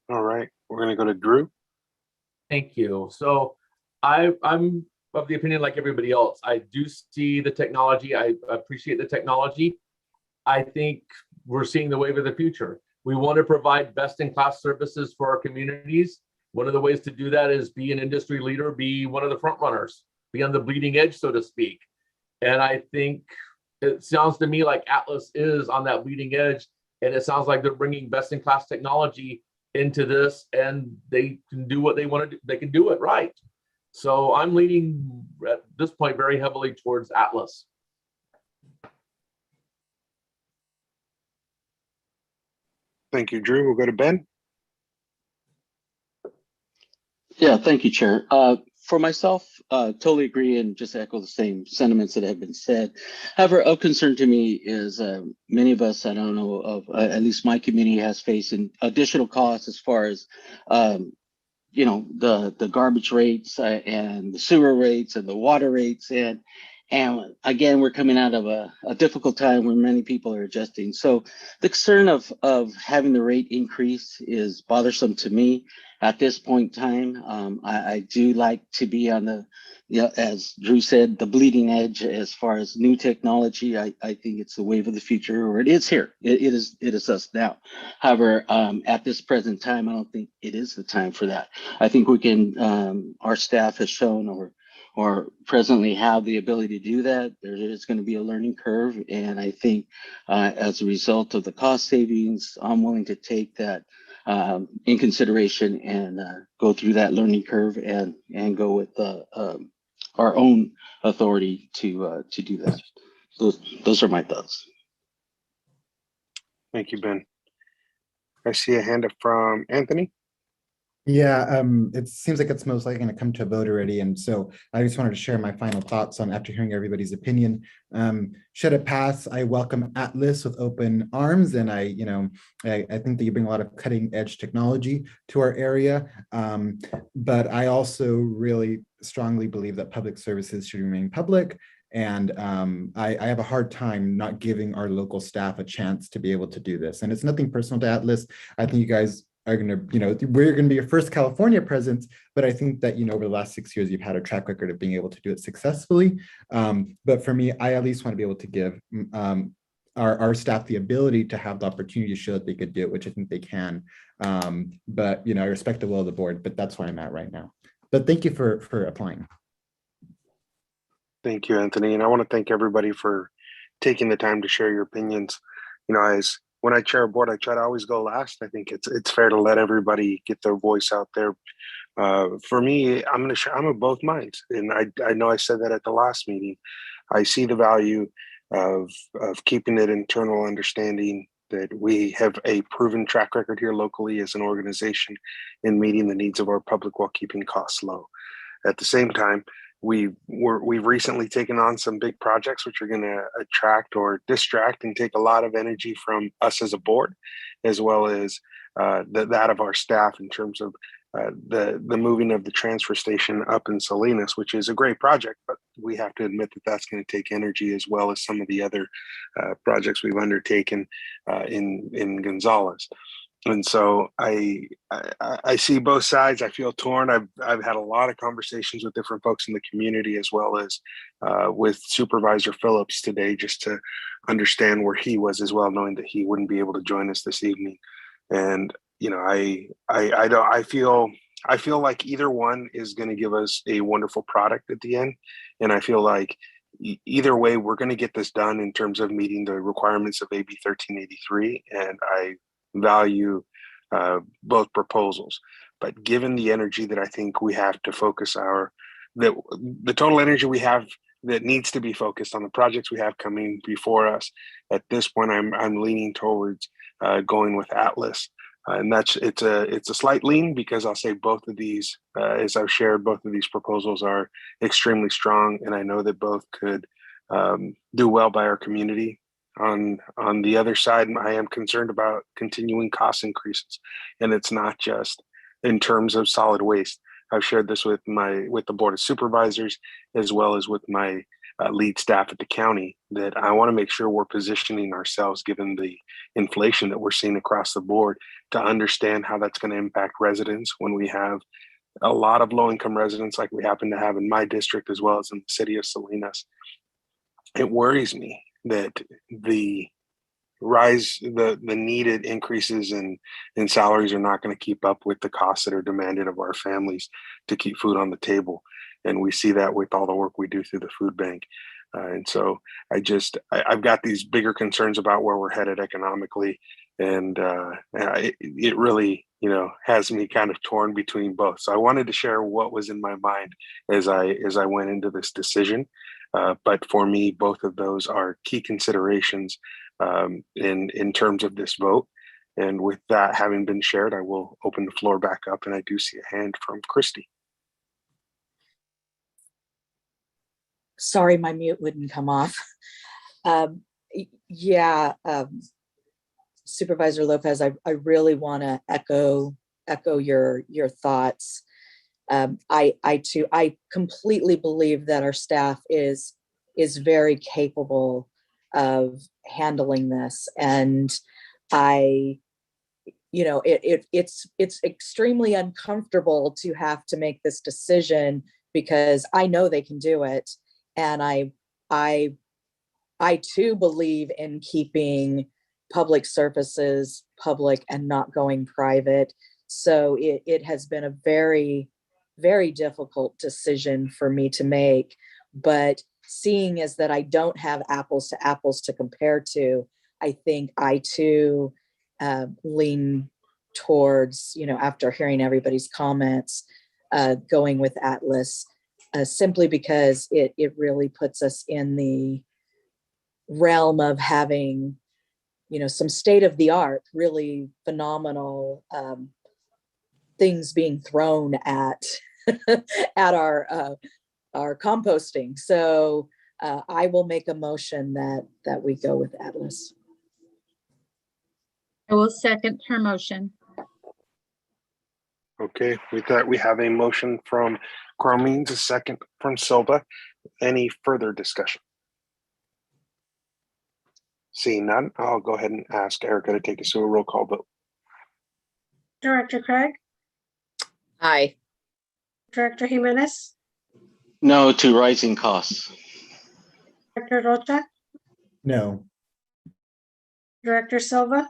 All right, we're going to go to Drew. Thank you. So I'm of the opinion, like everybody else, I do see the technology. I appreciate the technology. I think we're seeing the wave of the future. We want to provide best-in-class services for our communities. One of the ways to do that is be an industry leader, be one of the front runners, be on the bleeding edge, so to speak. And I think it sounds to me like Atlas is on that bleeding edge, and it sounds like they're bringing best-in-class technology into this, and they can do what they want to do. They can do it right. So I'm leaning at this point very heavily towards Atlas. Thank you, Drew. We'll go to Ben. Yeah, thank you, Chair. For myself, totally agree and just echo the same sentiments that have been said. However, of concern to me is many of us, I don't know of, at least my community has faced additional costs as far as you know, the garbage rates and the sewer rates and the water rates. And again, we're coming out of a difficult time where many people are adjusting. So the concern of having the rate increase is bothersome to me at this point in time. I do like to be on the, as Drew said, the bleeding edge as far as new technology. I think it's the wave of the future, or it is here. It is us now. However, at this present time, I don't think it is the time for that. I think we can, our staff has shown or presently have the ability to do that. There is going to be a learning curve. And I think as a result of the cost savings, I'm willing to take that in consideration and go through that learning curve and go with our own authority to do that. Those are my thoughts. Thank you, Ben. I see a hand up from Anthony. Yeah, it seems like it's most likely going to come to a vote already, and so I just wanted to share my final thoughts on after hearing everybody's opinion. Should it pass, I welcome Atlas with open arms, and I think that you bring a lot of cutting edge technology to our area. But I also really strongly believe that public services should remain public. And I have a hard time not giving our local staff a chance to be able to do this. And it's nothing personal to Atlas. I think you guys are going to, we're going to be your first California presence, but I think that, over the last 6 years, you've had a track record of being able to do it successfully. But for me, I at least want to be able to give our staff the ability to have the opportunity to show that they could do it, which I think they can. But, I respect the will of the board, but that's where I'm at right now. But thank you for applying. Thank you, Anthony. And I want to thank everybody for taking the time to share your opinions. As when I chair a board, I try to always go last. I think it's fair to let everybody get their voice out there. For me, I'm of both minds, and I know I said that at the last meeting. I see the value of keeping it internal, understanding that we have a proven track record here locally as an organization in meeting the needs of our public while keeping costs low. At the same time, we've recently taken on some big projects which are going to attract or distract and take a lot of energy from us as a board, as well as that of our staff in terms of the moving of the transfer station up in Salinas, which is a great project, but we have to admit that that's going to take energy, as well as some of the other projects we've undertaken in Gonzales. And so I see both sides. I feel torn. I've had a lot of conversations with different folks in the community, as well as with Supervisor Phillips today, just to understand where he was as well, knowing that he wouldn't be able to join us this evening. And I feel like either one is going to give us a wonderful product at the end, and I feel like either way we're going to get this done in terms of meeting the requirements of AB 1383, and I value both proposals. But given the energy that I think we have to focus our the total energy we have that needs to be focused on the projects we have coming before us. At this point, I'm leaning towards going with Atlas. And it's a slight lean because I'll say both of these, as I've shared, both of these proposals are extremely strong, and I know that both could do well by our community. On the other side, I am concerned about continuing cost increases, and it's not just in terms of solid waste. I've shared this with the Board of Supervisors as well as with my lead staff at the county, that I want to make sure we're positioning ourselves, given the inflation that we're seeing across the board, to understand how that's going to impact residents when we have a lot of low-income residents like we happen to have in my district as well as in the city of Salinas. It worries me that the needed increases in salaries are not going to keep up with the costs that are demanded of our families to keep food on the table. And we see that with all the work we do through the food bank. And so I've got these bigger concerns about where we're headed economically. And it really, has me kind of torn between both. So I wanted to share what was in my mind as I went into this decision. But for me, both of those are key considerations in terms of this vote. And with that having been shared, I will open the floor back up, and I do see a hand from Christy. Sorry, my mute wouldn't come off. Supervisor Lopez, I really want to echo your thoughts. I completely believe that our staff is very capable of handling this, and it's extremely uncomfortable to have to make this decision because I know they can do it, and I too believe in keeping public services public and not going private. So it has been a very, very difficult decision for me to make, but seeing as that I don't have apples to apples to compare to, I think I too lean towards, after hearing everybody's comments, going with Atlas, simply because it really puts us in the realm of having, some state of the art, really phenomenal things being thrown at at our composting. So I will make a motion that we go with Atlas. I will second her motion. Okay, with that, we have a motion from Cromines, a second from Silva. Any further discussion? Seeing none, I'll go ahead and ask Erica to take us through a roll call vote. Director Craig? Aye. Director Jimenez? No to rising costs. Director Rocha? No. Director Silva?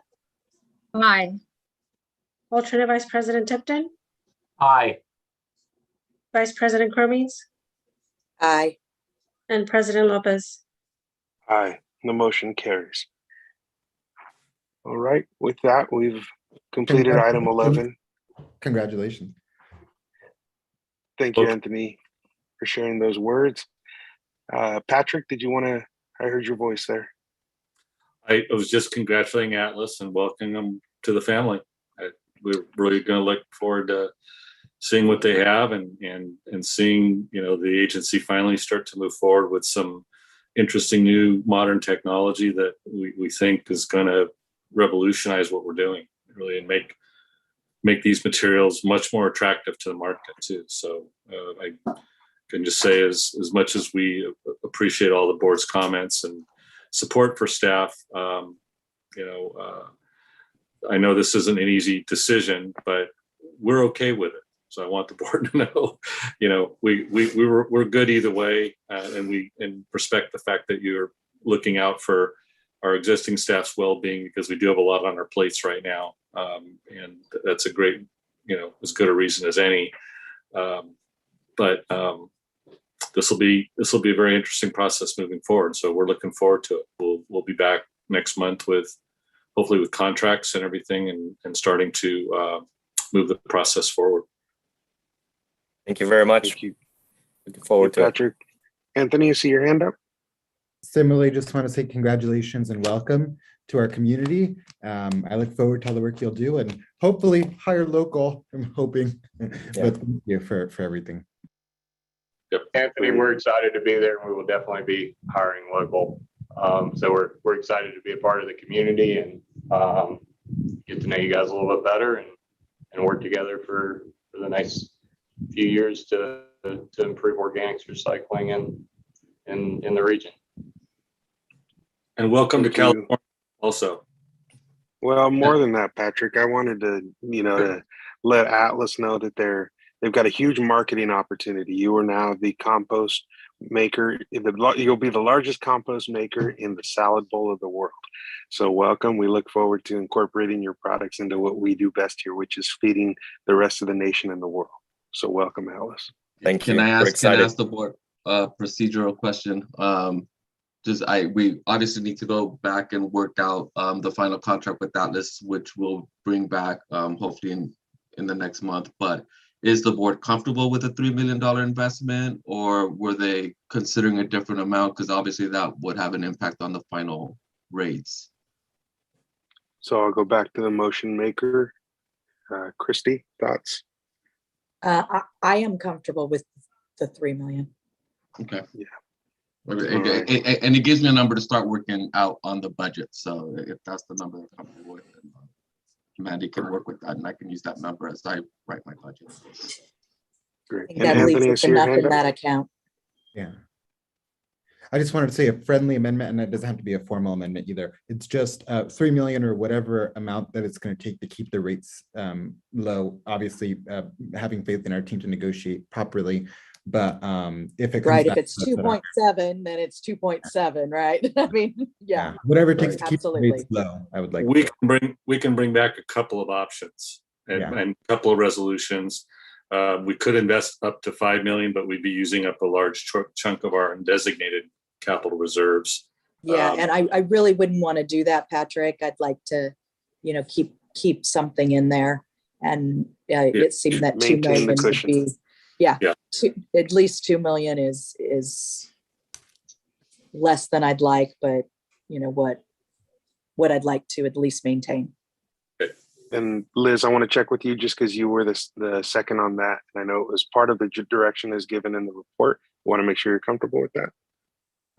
Aye. Alternate Vice President Tipton? Aye. Vice President Cromines? Aye. And President Lopez? Aye, the motion carries. All right, with that, we've completed item 11. Congratulations. Thank you, Anthony, for sharing those words. Patrick, did you want to, I heard your voice there. I was just congratulating Atlas and welcoming them to the family. We're really going to look forward to seeing what they have and seeing, the agency finally start to move forward with some interesting new modern technology that we think is going to revolutionize what we're doing, really, and make these materials much more attractive to the market too. So I can just say, as much as we appreciate all the board's comments and support for staff, I know this isn't an easy decision, but we're okay with it. So I want the board to know, we're good either way, and we respect the fact that you're looking out for our existing staff's well-being, because we do have a lot on our plates right now, and that's a great, as good a reason as any. But this will be a very interesting process moving forward. So we're looking forward to it. We'll be back next month hopefully with contracts and everything, and starting to move the process forward. Thank you very much. Thank you. Looking forward to it. Patrick. Anthony, you see your hand up? Similarly, just want to say congratulations and welcome to our community. I look forward to all the work you'll do and hopefully hire local, I'm hoping. But thank you for everything. Anthony, we're excited to be there, and we will definitely be hiring local. So we're excited to be a part of the community and get to know you guys a little bit better and work together for the next few years to improve organics recycling in the region. And welcome to Thank you. California also. Well, more than that, Patrick, I wanted to let Atlas know that they've got a huge marketing opportunity. You are now the compost maker. You'll be the largest compost maker in the salad bowl of the world. So welcome. We look forward to incorporating your products into what we do best here, which is feeding the rest of the nation and the world. So welcome, Atlas. Thank you. Can I We're ask excited. the board a procedural question? We obviously need to go back and work out the final contract with Atlas, which we'll bring back hopefully in the next month. But is the board comfortable with a $3 million investment, or were they considering a different amount? Because obviously that would have an impact on the final rates. So I'll go back to the motion maker. Christy, thoughts? I am comfortable with the 3 million. Okay. Yeah. And it gives me a number to start working out on the budget. So if that's the number I'm comfortable with, then Mandy can work with that, and I can use that number as I write my budget. Great. I think that leaves us enough in that account. Yeah. I just wanted to say a friendly amendment, and it doesn't have to be a formal amendment either. It's just 3 million or whatever amount that it's going to take to keep the rates low. Obviously, having faith in our team to negotiate properly. But if it comes Right, back if it's to us 2.7, then it's 2.7 right? I mean, yeah. whatever it takes to keep the Absolutely. rates low, I would like. We can bring back a couple of options and a couple of resolutions. We could invest up to 5 million, but we'd be using up a large chunk of our undesignated capital reserves. Yeah, and I really wouldn't want to do that, Patrick. I'd like to, keep something in there. And it seemed that 2 million would be, at least 2 million is less than I'd like, but what I'd like to at least maintain. And Liz, I want to check with you just because you were the second on that. And I know it was part of the direction as given in the report. I want to make sure you're comfortable with that.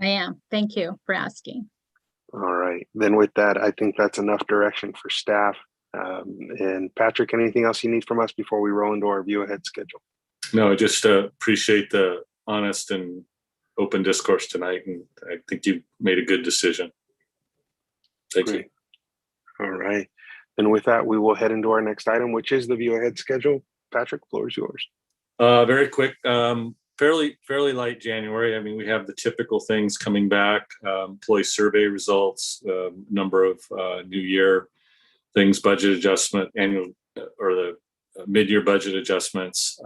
I am. Thank you for asking. All right. Then with that, I think that's enough direction for staff. And Patrick, anything else you need from us before we roll into our view ahead schedule? No, I just appreciate the honest and open discourse tonight. And I think you made a good decision. Thank you. All right. And with that, we will head into our next item, which is the view ahead schedule. Patrick, floor is yours. Very quick, fairly light January. I mean, we have the typical things coming back, employee survey results, number of new year things, budget adjustment, annual or the mid-year budget adjustments,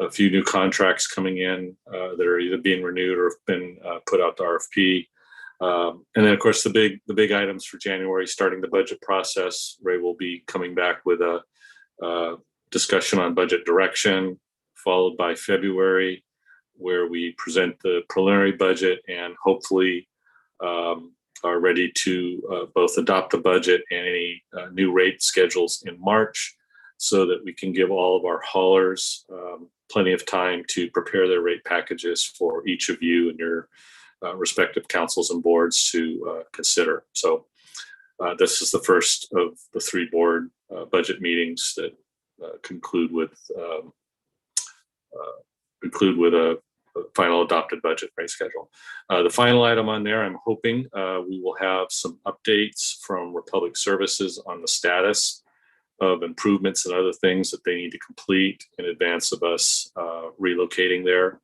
a few new contracts coming in that are either being renewed or have been put out to RFP. And then, of course, the big items for January, starting the budget process. Ray will be coming back with a discussion on budget direction, followed by February, where we present the preliminary budget and hopefully are ready to both adopt the budget and any new rate schedules in March, so that we can give all of our haulers plenty of time to prepare their rate packages for each of you and your respective councils and boards to consider. So this is the first of the 3 board budget meetings that conclude with a final adopted budget rate schedule. The final item on there, I'm hoping we will have some updates from Republic Services on the status of improvements and other things that they need to complete in advance of us relocating there.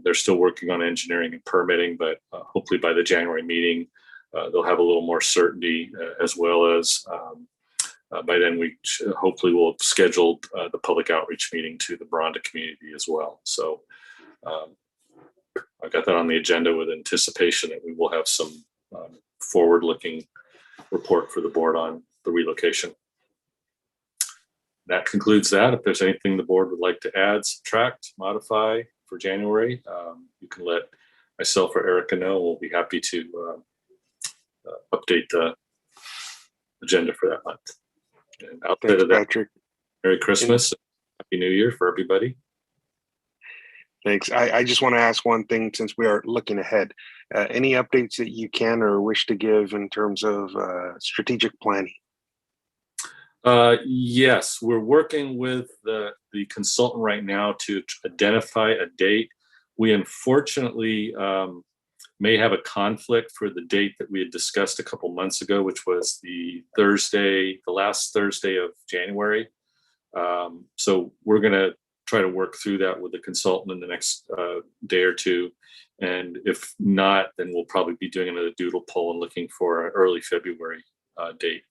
They're still working on engineering and permitting, but hopefully by the January meeting, they'll have a little more certainty, as well as by then we hopefully will have scheduled the public outreach meeting to the Baranda community as well. So I got that on the agenda with anticipation that we will have some forward-looking report for the board on the relocation. That concludes that. If there's anything the board would like to add, subtract, modify for January, you can let myself or Erica know. We'll be happy to update the agenda for that month. And outside Thanks, of that, Patrick. Merry Christmas, Happy New Year for everybody. Thanks. I just want to ask one thing since we are looking ahead. Any updates that you can or wish to give in terms of strategic planning? Yes, we're working with the consultant right now to identify a date. We unfortunately may have a conflict for the date that we had discussed a couple months ago, which was the last Thursday of January. So we're going to try to work through that with the consultant in the next day or two. And if not, then we'll probably be doing another doodle poll and looking for an early February date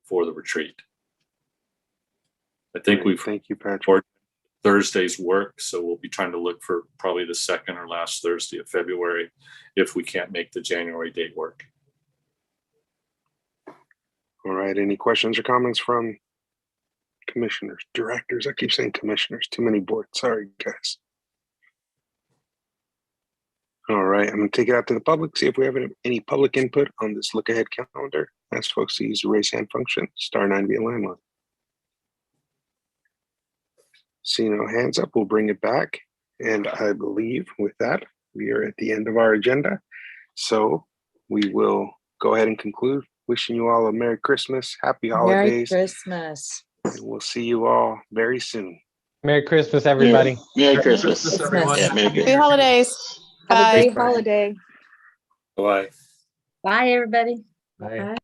for the retreat. I think Thank you, Patrick. Thursday's work, so we'll be trying to look for probably the second or last Thursday of February if we can't make the January date work. All right. Any questions or comments from commissioners, directors? I keep saying commissioners, too many boards. Sorry, guys. All right. I'm going to take it out to the public, see if we have any public input on this look ahead calendar. Ask folks to use the raise hand function, *9 via landline. See no hands up, we'll bring it back. And I believe with that, we are at the end of our agenda. So we will go ahead and conclude. Wishing you all a Merry Christmas, Happy Holidays. Merry Christmas. And we'll see you all very soon. Merry Christmas, everybody. Merry Christmas. everyone. Yeah, Merry Happy Christmas. holidays. Have a Bye. great holiday. Bye. Bye, everybody. Bye.